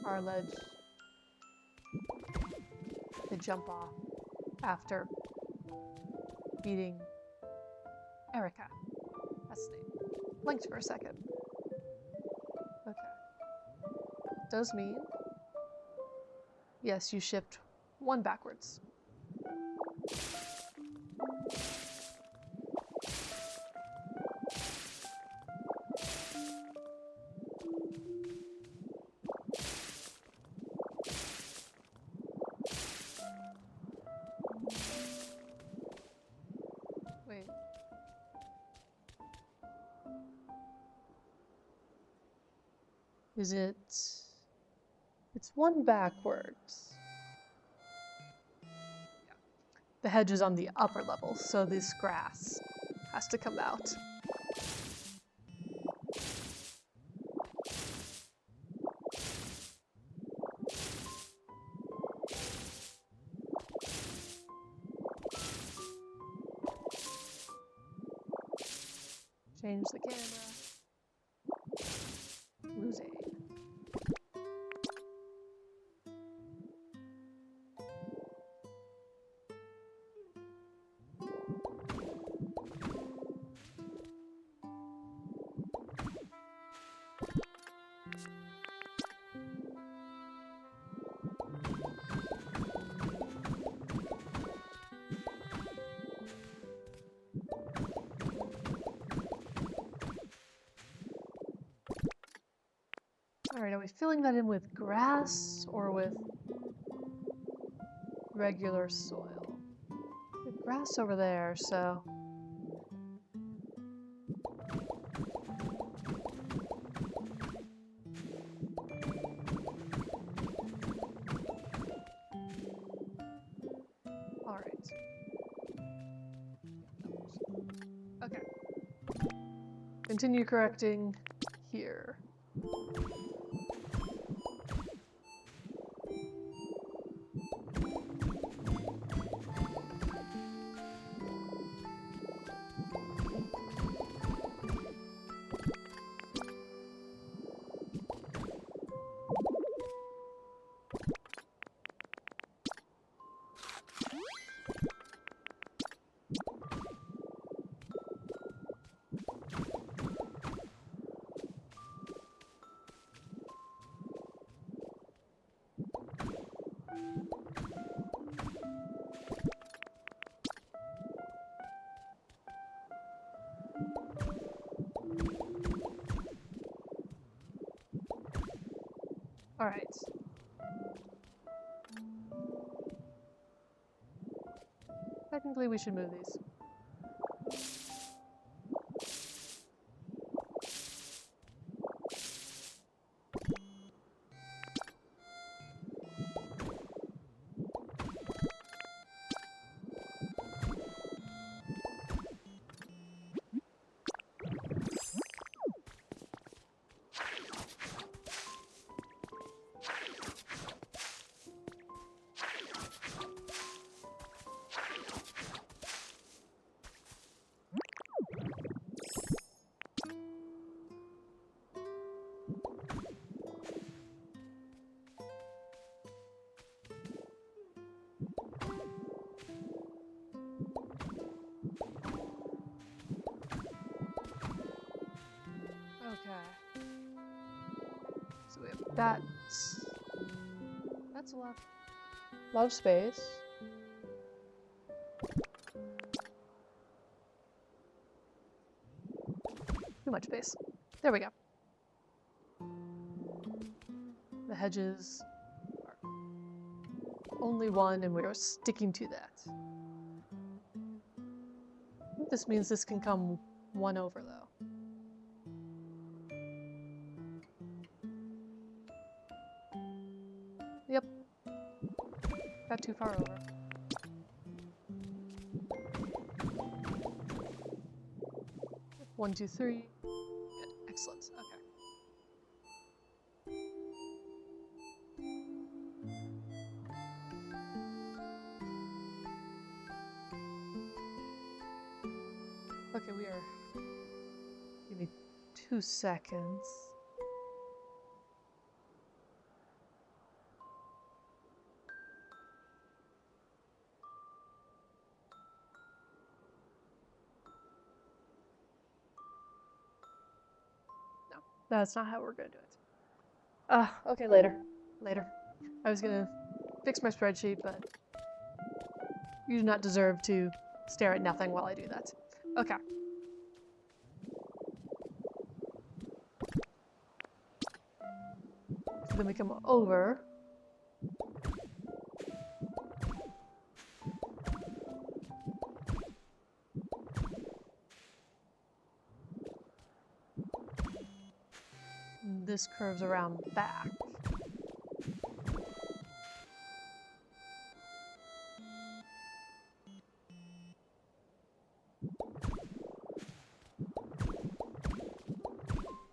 are a ledge to jump off after beating Erica. That's the name. Blinked for a second. Okay. Does mean, yes, you shift 1 backwards. Is it... It's one backwards. Yeah. The hedge is on the upper level, so this grass has to come out. Change the camera. Losing. Alright, are we filling that in with grass or with regular soil? The grass over there, so... Alright. Okay. Continue correcting here. Alright. Technically, we should move these. Okay. So we have that. That's a lot of space. Too much space. There we go. The hedges are only one, and we're sticking to that. I think this means this can come one over, though. Yep. Got too far over. One, two, three. Good. Excellent. Okay. Okay, we are... Give me 2 seconds. No, that's not how we're gonna do it. Okay, later. Later. I was gonna fix my spreadsheet, but you do not deserve to stare at nothing while I do that. Okay. So then we come over. this curves around back.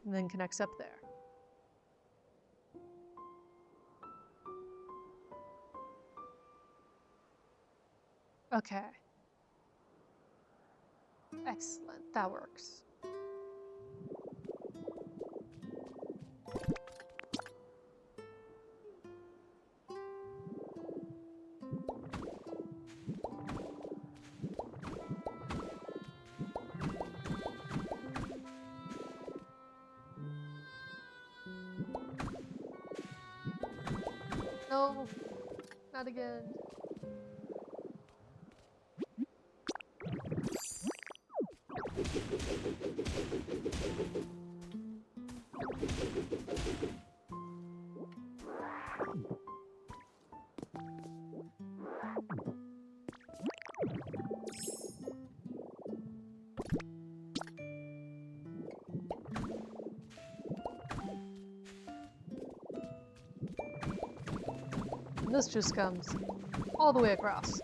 And then connects up there. Okay. Excellent, that works. No, not again. And this just comes all the way across.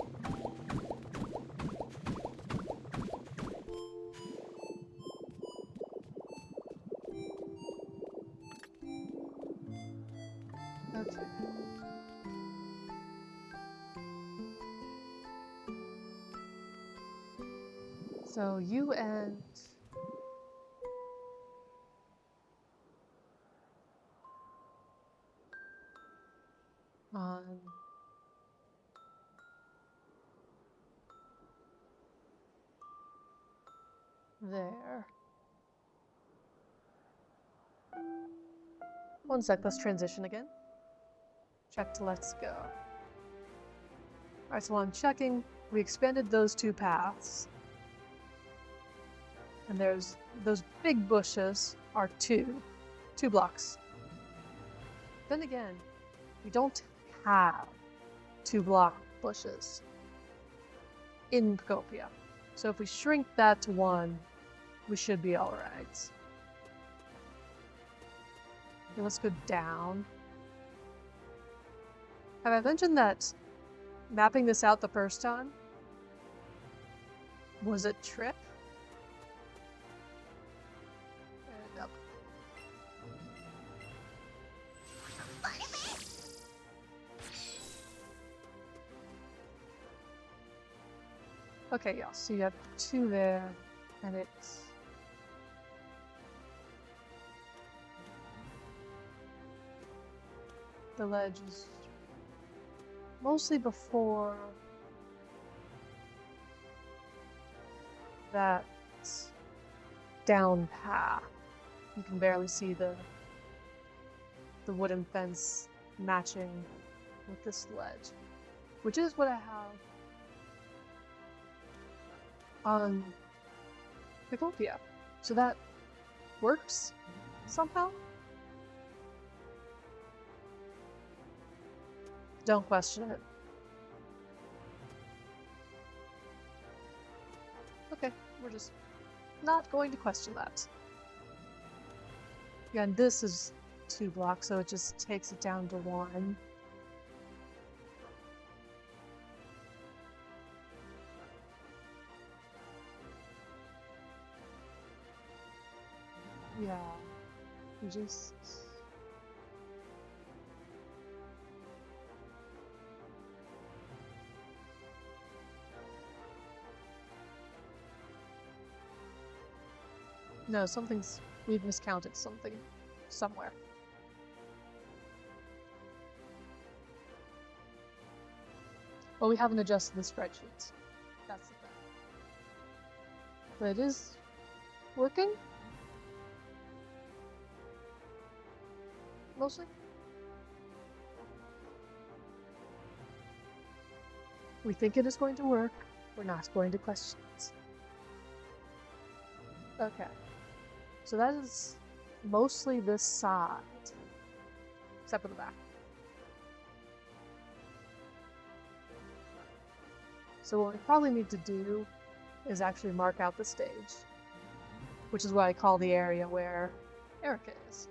Okay. So you end on there. One sec, let's transition again. Check to let's go. Alright, so while I'm checking, we expanded those two paths. And there's those big bushes are two blocks. Then again, we don't have 2-block bushes in Pokopia. So if we shrink that to 1, we should be alright. Okay, let's go down. Have I mentioned that mapping this out the first time was a trip? And up. Okay, yeah, so you have 2 there, and it's the ledge is mostly before that down path. You can barely see the wooden fence matching with this ledge, which is what I have on Pokopia. So that works somehow. Don't question it. Okay, we're just not going to question that. Yeah, and this is 2 blocks, so it just takes it down to 1. Yeah, we just... No, we've miscounted something somewhere. Well, we haven't adjusted the spreadsheets. That's the thing. But it is working? Mostly? We think it is going to work. We're not going to question it. Okay. So that is mostly this side, except for the back. So what we probably need to do is actually mark out the stage, which is what I call the area where Erica is.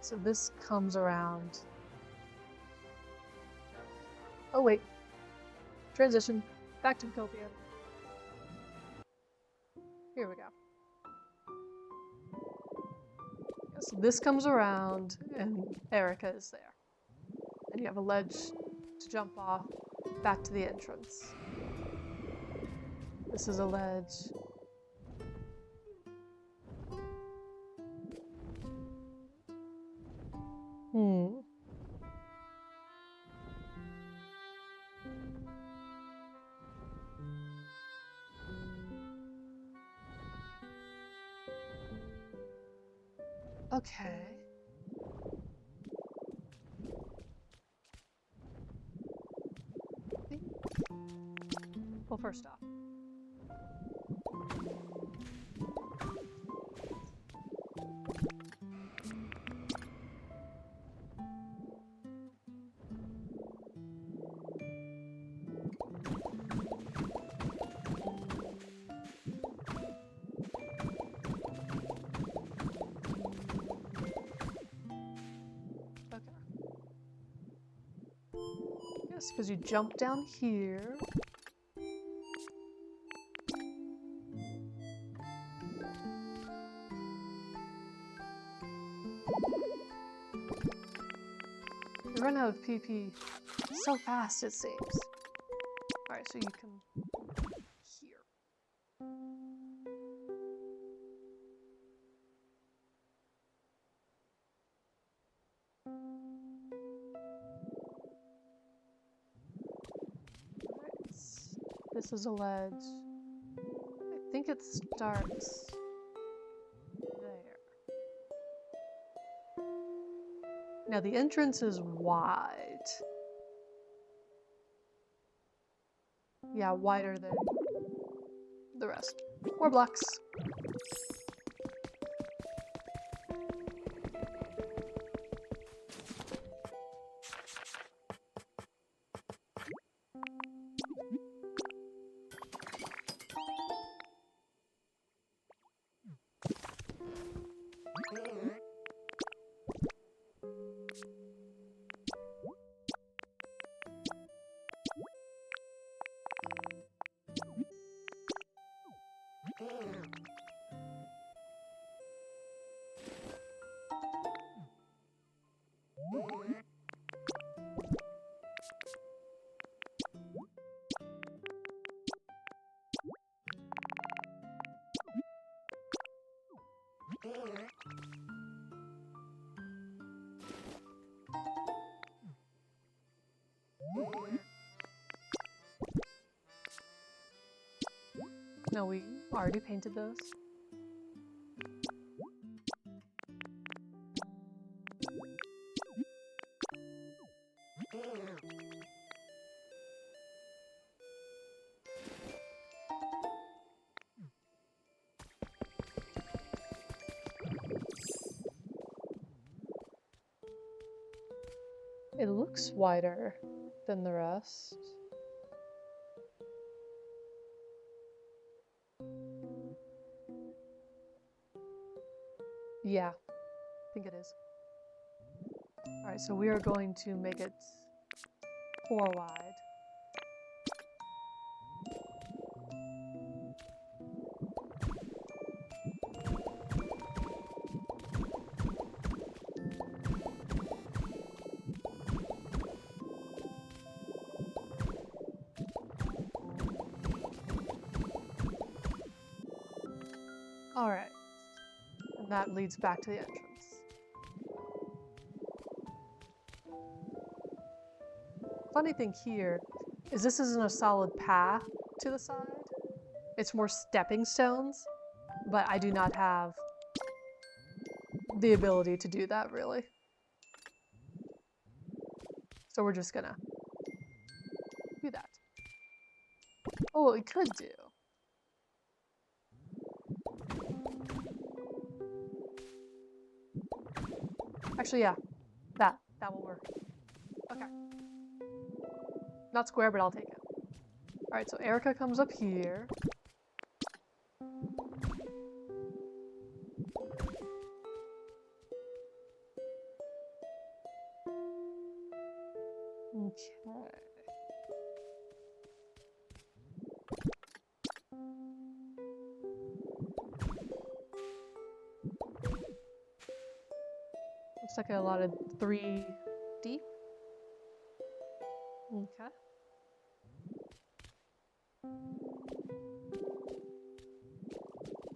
So this comes around. Oh wait. Transition. Back to Pokopia. Here we go. So this comes around and Erica is there. And you have a ledge to jump off back to the entrance. This is a ledge. Okay. Well, first off. Yes, because you jump down here. You run out of PP so fast, it seems. Alright, so you can... here. Alright, this is a ledge. I think it starts there. Now the entrance is wide. Yeah, wider than the rest. 4 blocks. No, we already painted those. It looks wider than the rest. Yeah, I think it is. Alright, so we are going to make it 4 wide. Alright, and that leads back to the entrance. Funny thing here is this isn't a solid path to the side. It's more stepping stones, but I do not have the ability to do that really. So we're just gonna do that. Oh, what we could do. Actually, yeah, that will work. Okay. Not square, but I'll take it. Alright, so Erica comes up here. Looks like a lot of 3 deep. Okay.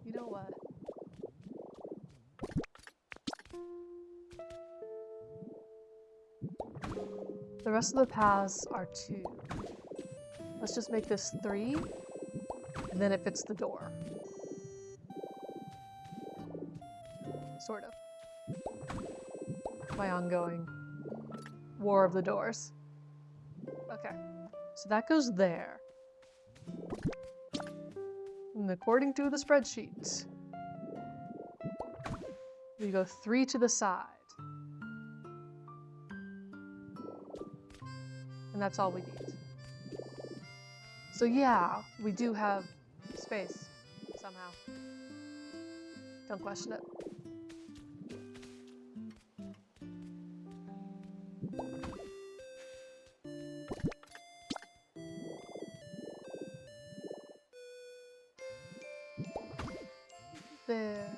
You know what? The rest of the paths are 2. Let's just make this 3, and then it fits the door. Sort of. My ongoing war of the doors. Okay, so that goes there. And according to the spreadsheet, we go 3 to the side. And that's all we need. So yeah, we do have space, somehow. Don't question it. There.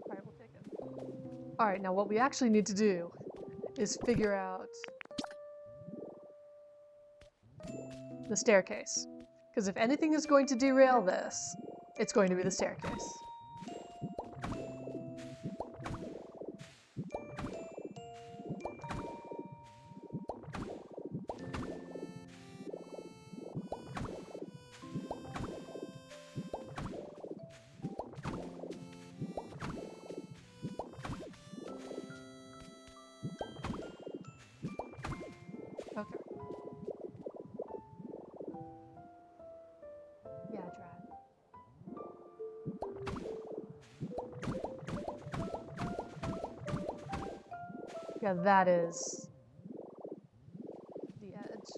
Alright, we'll take it. Alright, now what we actually need to do is figure out the staircase. Because if anything is going to derail this, it's going to be the staircase. Okay. Yeah, Drat. Yeah, that is the edge.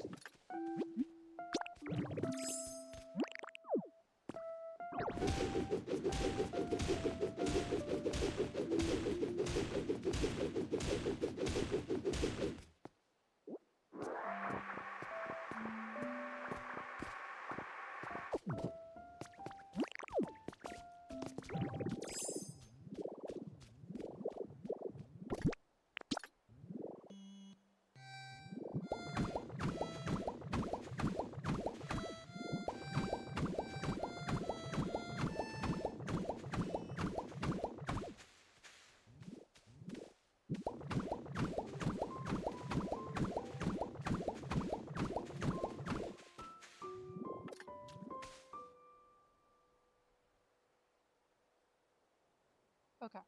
Okay.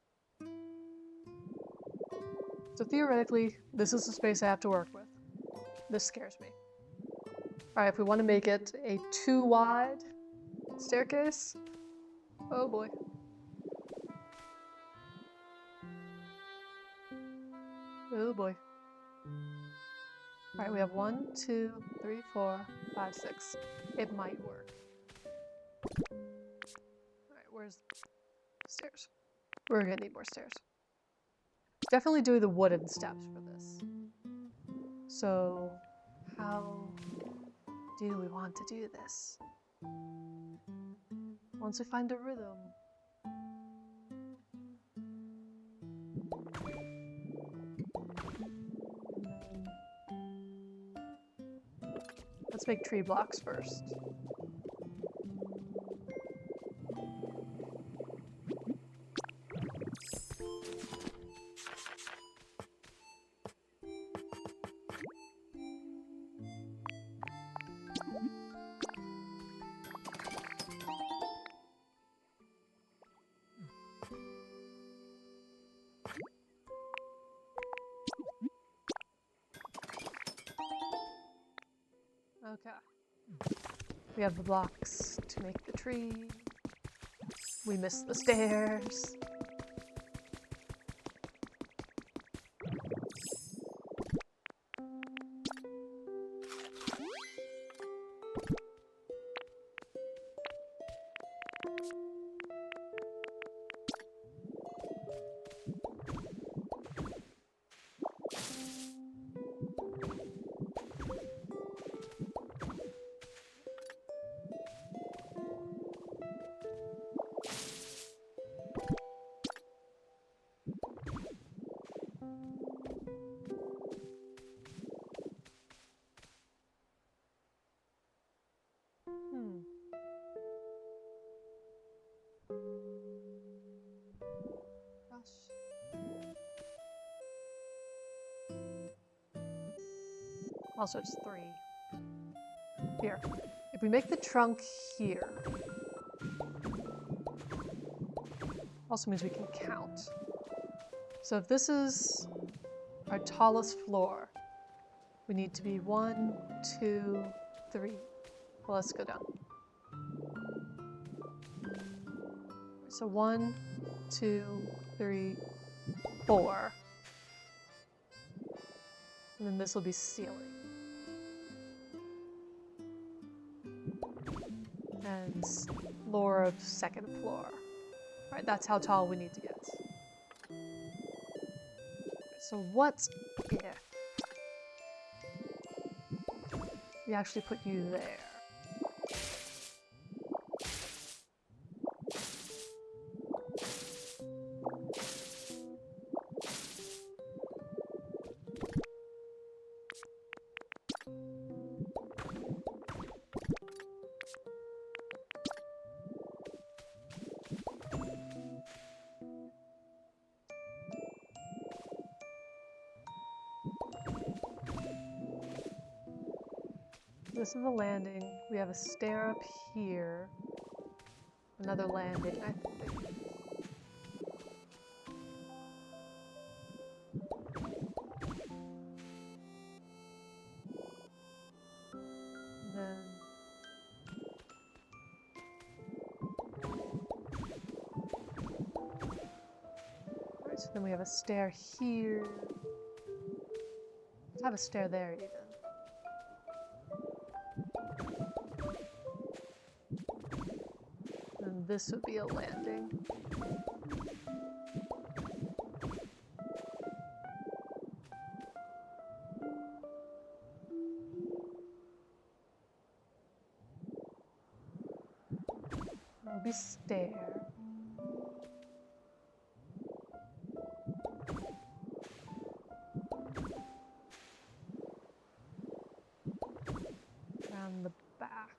So theoretically, this is the space I have to work with. This scares me. Alright, if we want to make it a 2 wide staircase, oh boy. Oh boy. Alright, we have 1, 2, 3, 4, 5, 6. It might work. Alright, where's the stairs? We're gonna need more stairs. Definitely do the wooden steps for this. So, how do we want to do this? Once we find a rhythm. Let's make tree blocks first. Okay. We have the blocks to make the tree. We missed the stairs. Also, it's 3. Here. If we make the trunk here, also means we can count. So if this is our tallest floor, we need to be 1, 2, 3. Well, let's go down. So 1, 2, 3, 4. And then this will be ceiling. And floor of second floor. Alright, that's how tall we need to get. So what if we actually put you there? This is a landing. We have a stair up here. Another landing, I think. Then... Alright, so then we have a stair here. Let's have a stair there even. And this would be a landing. There'll be stair. Around the back.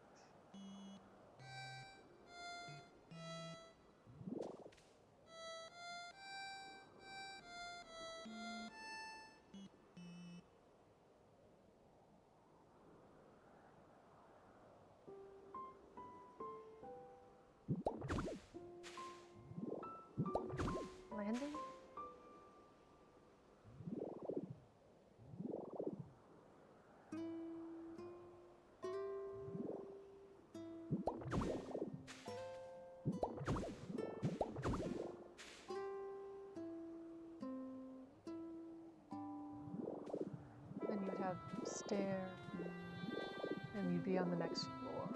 Landing? Then you would have stair, and you'd be on the next floor.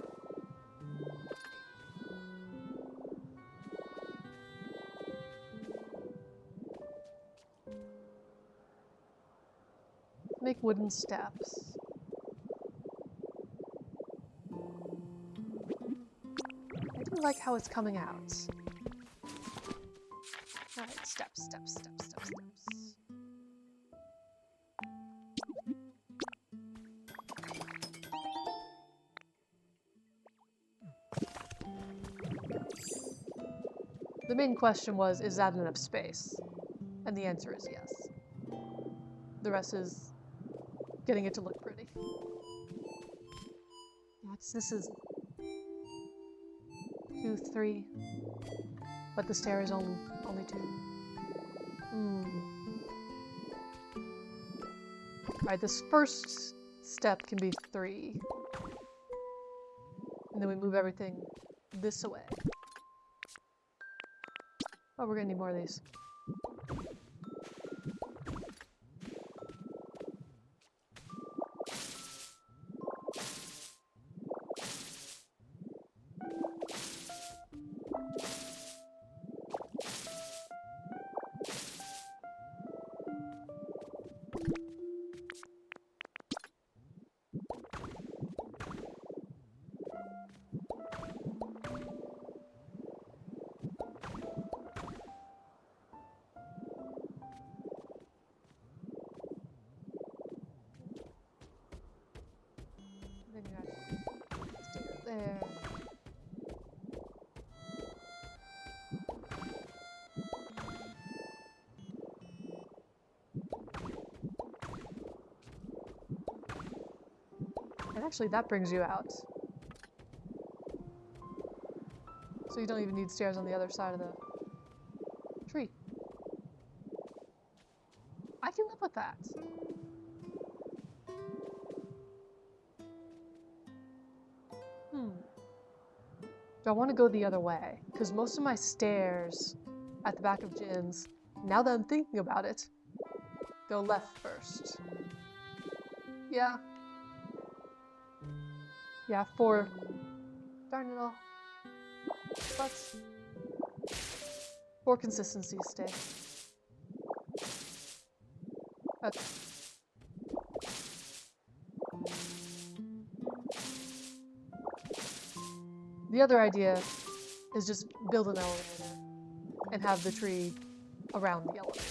Make wooden steps. I do like how it's coming out. Alright, steps, steps, steps, steps, steps. The main question was, is that enough space? And the answer is yes. The rest is getting it to look pretty. This is 2, 3, but the stair is only 2. Alright, this first step can be 3. And then we move everything this way. Oh, we're gonna need more of these. And actually, that brings you out. So you don't even need stairs on the other side of the tree. I can live with that. Do I want to go the other way? Because most of my stairs at the back of gyms, now that I'm thinking about it, go left first. Yeah. Yeah, darn it all. But for consistency's sake. Okay. The other idea is just build an elevator and have the tree around the elevator.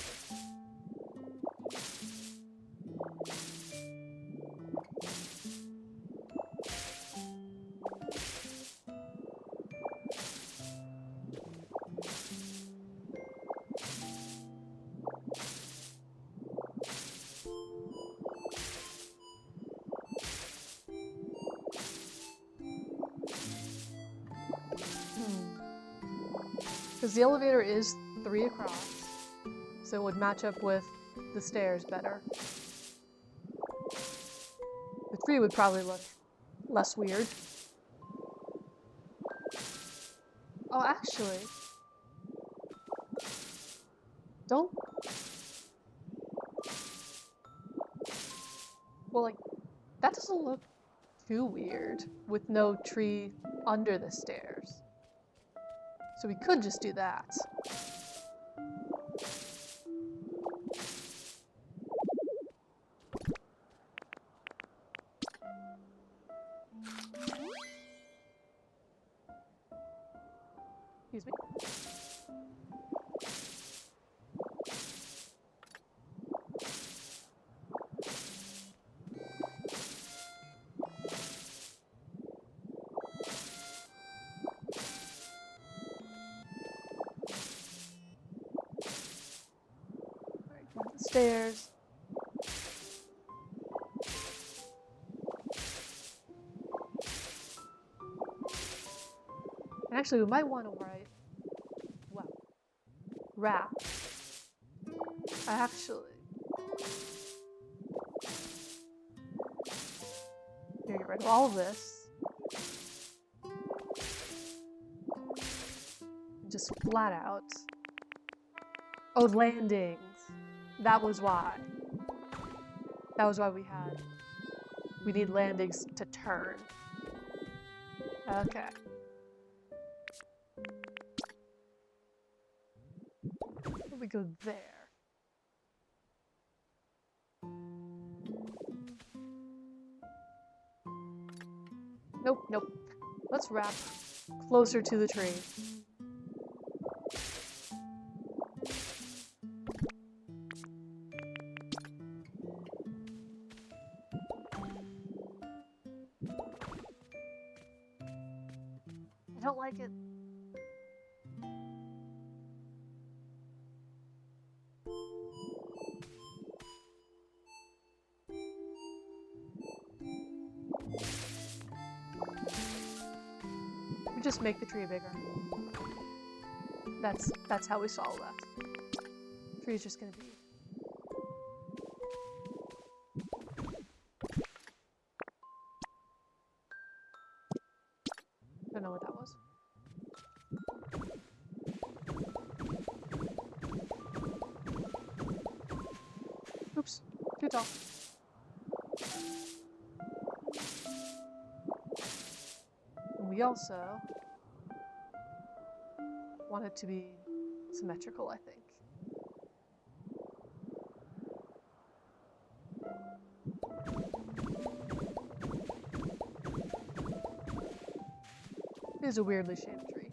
Because the elevator is 3 across, so it would match up with the stairs better. The tree would probably look less weird. Oh, actually, don't... Well, like, that doesn't look too weird with no tree under the stairs. So we could just do that. Excuse me. Stairs. And actually, we might want to wrap. Actually, here, get rid of all of this. And just flat out. Oh, landings. That was why. That was why we need landings to turn. Okay. We go there. Nope, nope. Let's wrap closer to the tree. I don't like it. We just make the tree bigger. That's how we solve that. The tree is just gonna be... Don't know what that was. Oops, too tall. And we also want it to be symmetrical, I think. It is a weirdly shaped tree.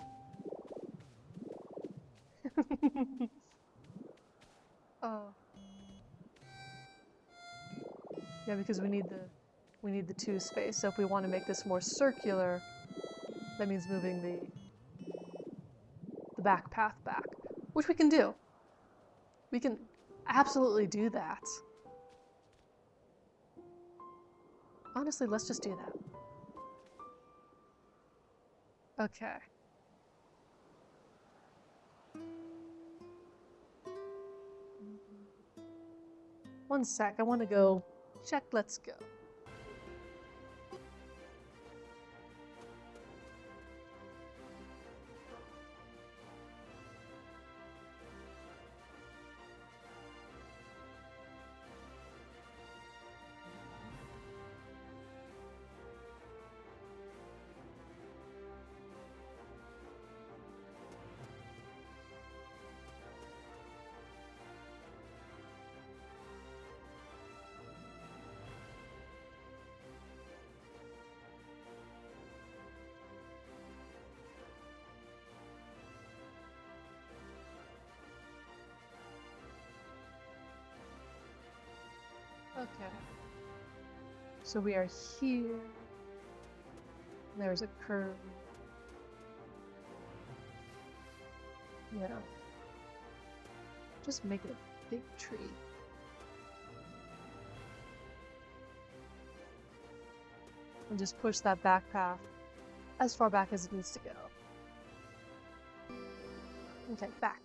Oh. Yeah, because we need the 2 space. So if we want to make this more circular, that means moving the back path back, which we can do. We can absolutely do that. Honestly, let's just do that. Okay. One sec, I want to go check Let's Go. Okay. So we are here. There's a curve. Yeah. Just make it a big tree. And just push that back path as far back as it needs to go. Okay, back.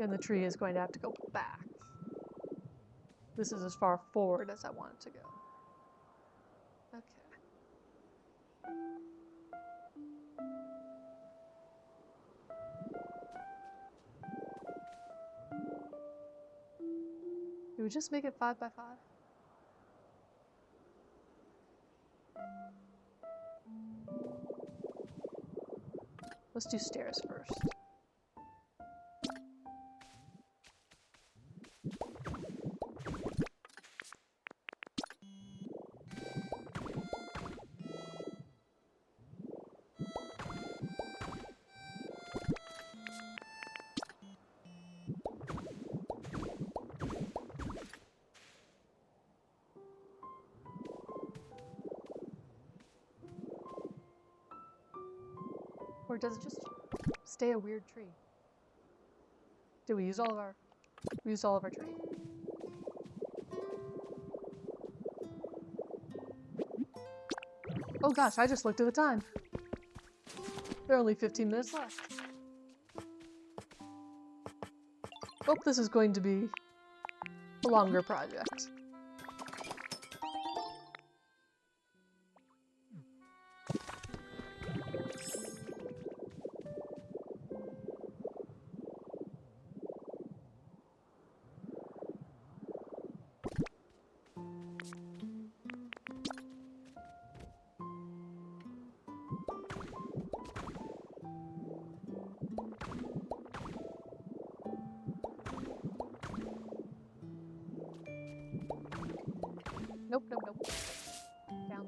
And the tree is going to have to go back. This is as far forward as I want it to go. Okay. Do we just make it 5 by 5? Let's do stairs first. Or does it just stay a weird tree? Did we use all of our... We used all of our tree. Oh gosh, I just looked at the time. There are only 15 minutes left. Hope this is going to be a longer project. Nope, nope, nope. Down.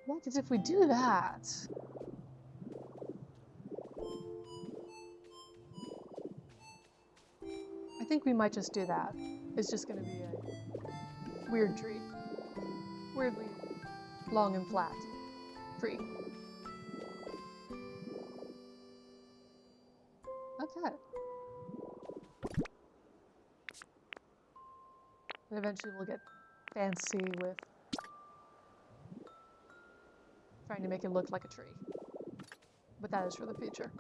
Yeah, because if we do that... I think we might just do that. It's just going to be a weird tree. Weirdly long and flat. Tree. Okay. And eventually we'll get fancy with trying to make it look like a tree. But that is for the future.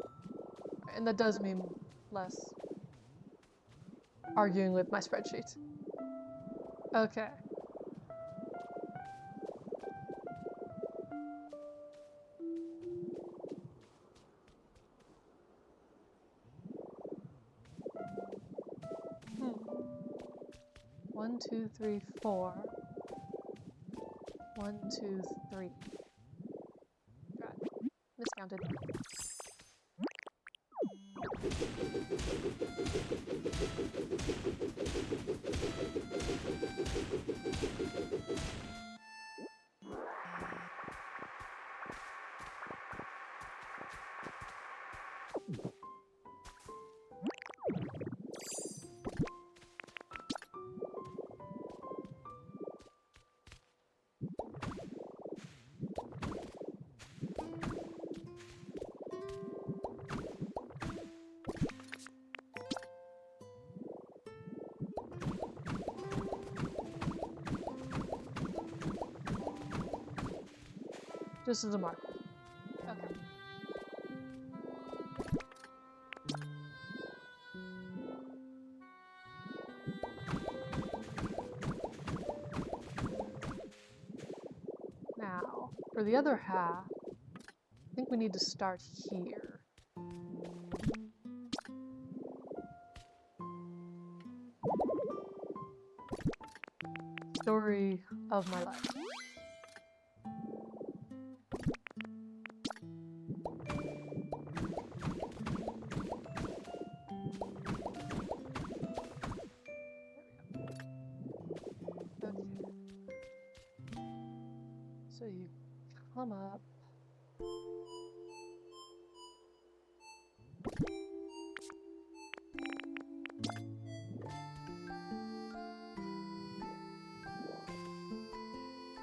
And that does mean less arguing with my spreadsheet. Okay. One, two, three, four. 1, 2, 3. God. Miscounted. Just as a marker. Okay. Now, for the other half, I think we need to start here. Story of my life. Okay. So you come up.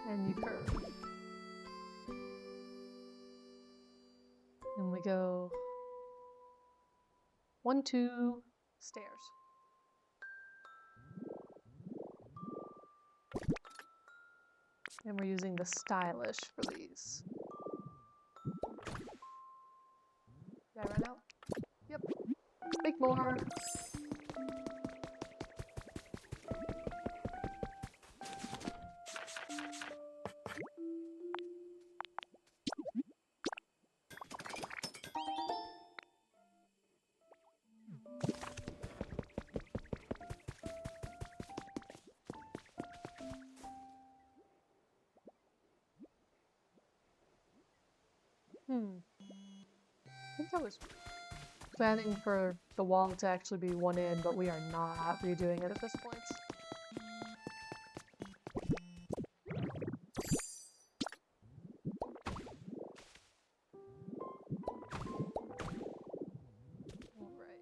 And you curve. And we go 1, 2 stairs. And we're using the stylish for these. Did I run out? Yep. Make more. I think I was planning for the wall to actually be one in, but we are not redoing it at this point. Alright.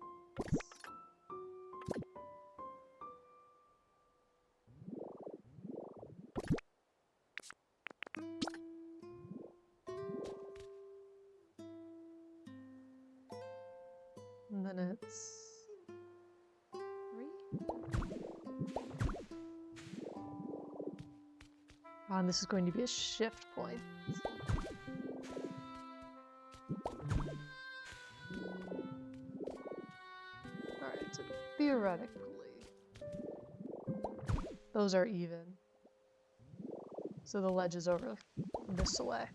And then it's 3. And this is going to be a shift point. Alright, so theoretically, those are even. So the ledge is over this way.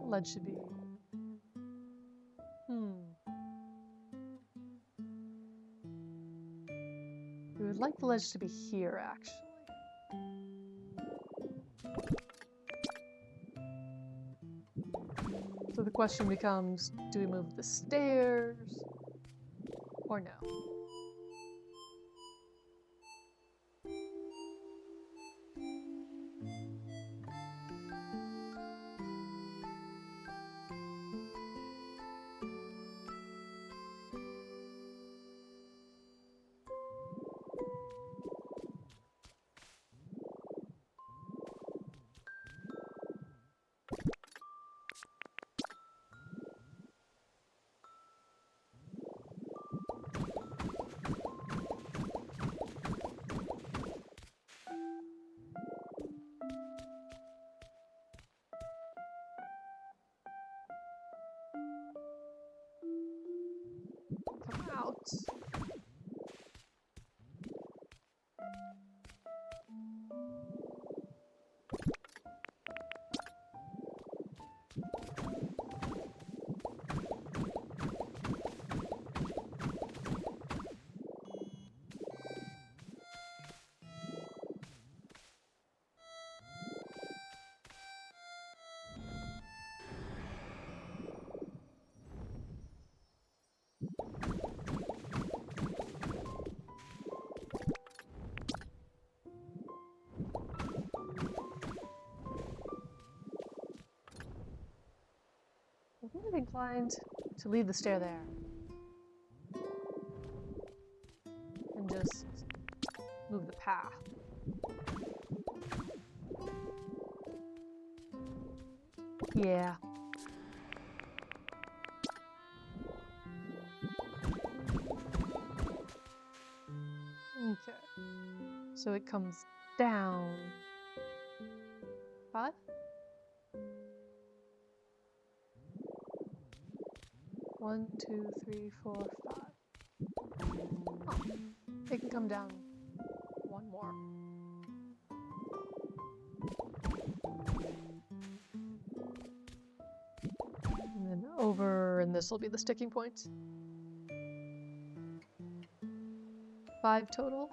Ledge should be... We would like the ledge to be here, actually. So the question becomes, do we move the stairs or no? Come out. I'm kind of inclined to leave the stair there. And just move the path. Yeah. So it comes down. 5? One, 2, 3, 4, 5. Oh, it can come down one more. And then over, and this will be the sticking point. 5 total.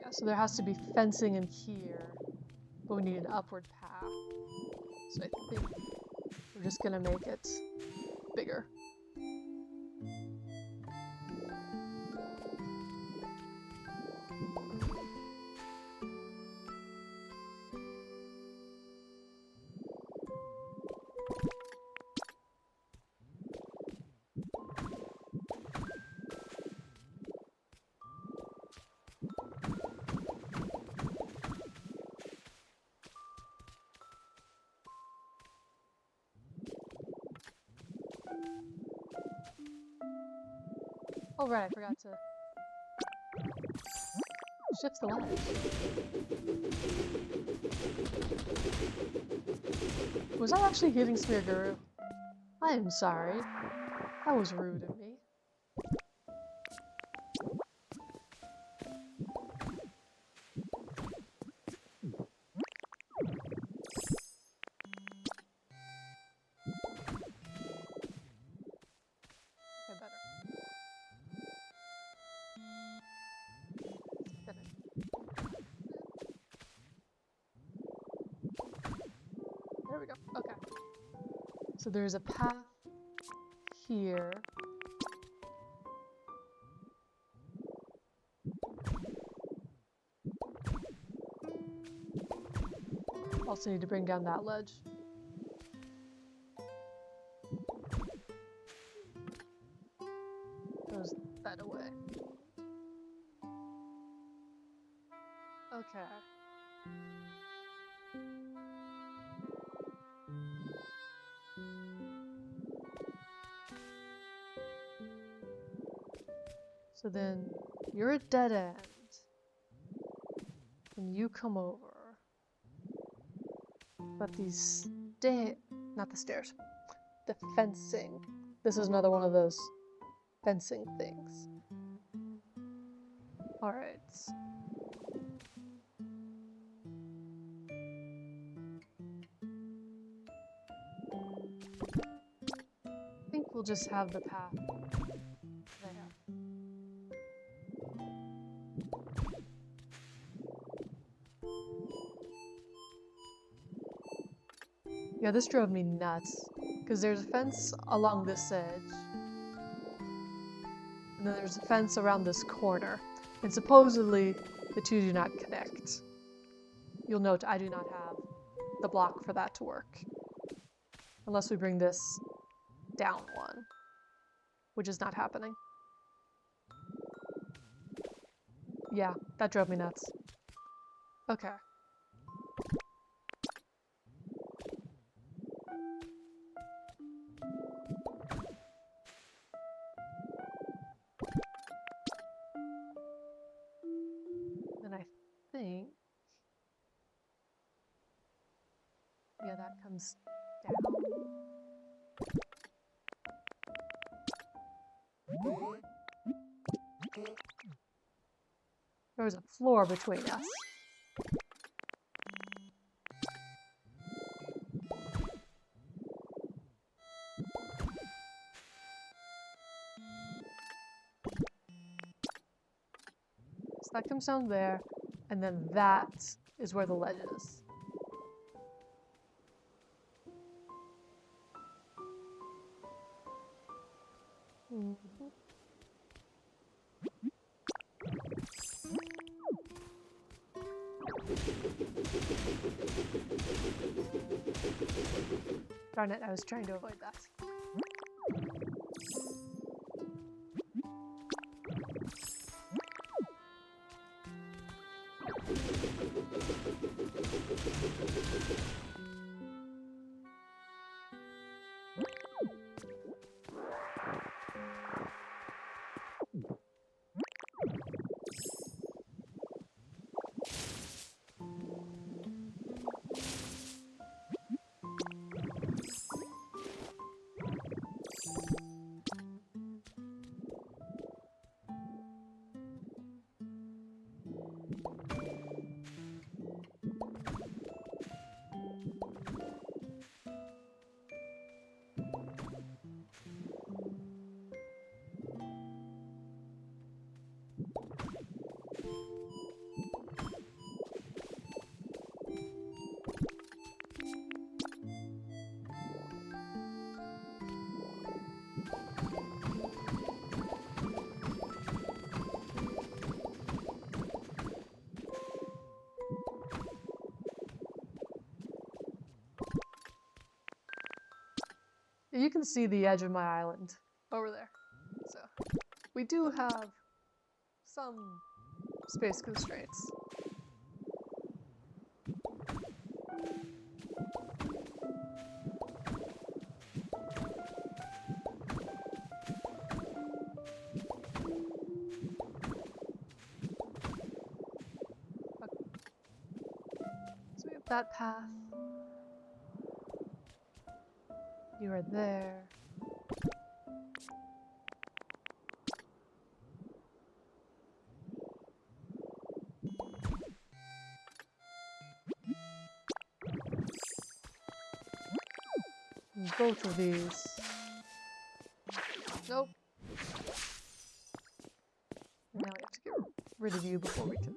Yeah, so there has to be fencing in here, but we need an upward path. So I think we're just gonna make it bigger. Oh right, I forgot to shift the ledge. Was I actually hitting Spear Guru? I am sorry. That was rude of me. Okay, better. There we go. Okay. So there's a path here. Also need to bring down that ledge. Goes that away. Okay. So then you're a dead end. And you come over. But these not the stairs. The fencing. This is another one of those fencing things. Alright. I think we'll just have the path there. Yeah, this drove me nuts. Because there's a fence along this edge. And then there's a fence around this corner. And supposedly, the two do not connect. You'll note I do not have the block for that to work. Unless we bring this down one. Which is not happening. Yeah, that drove me nuts. Okay. Then I think... yeah, that comes down. There was a floor between us. So that comes down there, and then that is where the ledge is. Darn it, I was trying to avoid that. You can see the edge of my island over there. So we do have some space constraints. Okay. So we have that path. You are there. And both of these. Nope. Now we have to get rid of you before we can.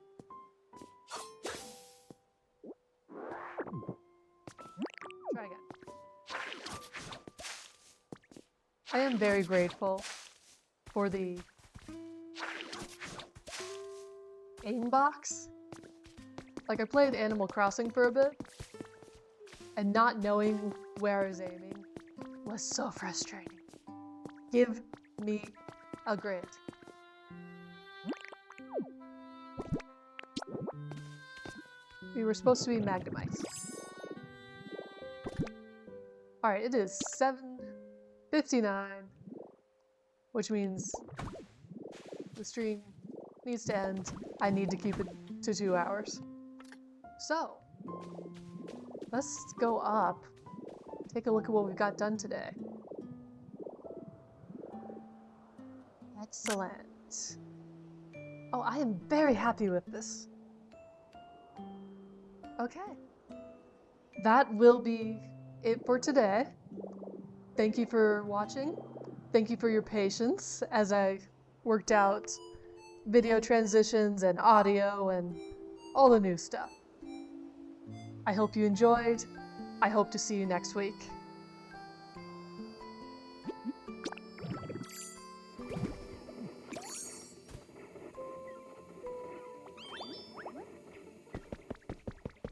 Try again. I am very grateful for the aim box. Like, I played Animal Crossing for a bit, and not knowing where I was aiming was so frustrating. Give me a grid. We were supposed to be Magnemites. Alright, it is 7:59, which means the stream needs to end. I need to keep it to 2 hours. So, let's go up, take a look at what we've got done today. Excellent. Oh, I am very happy with this. Okay. That will be it for today. Thank you for watching. Thank you for your patience as I worked out video transitions and audio and all the new stuff. I hope you enjoyed. I hope to see you next week.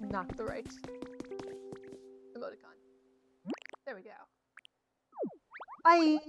Not the right emoticon. There we go. Bye!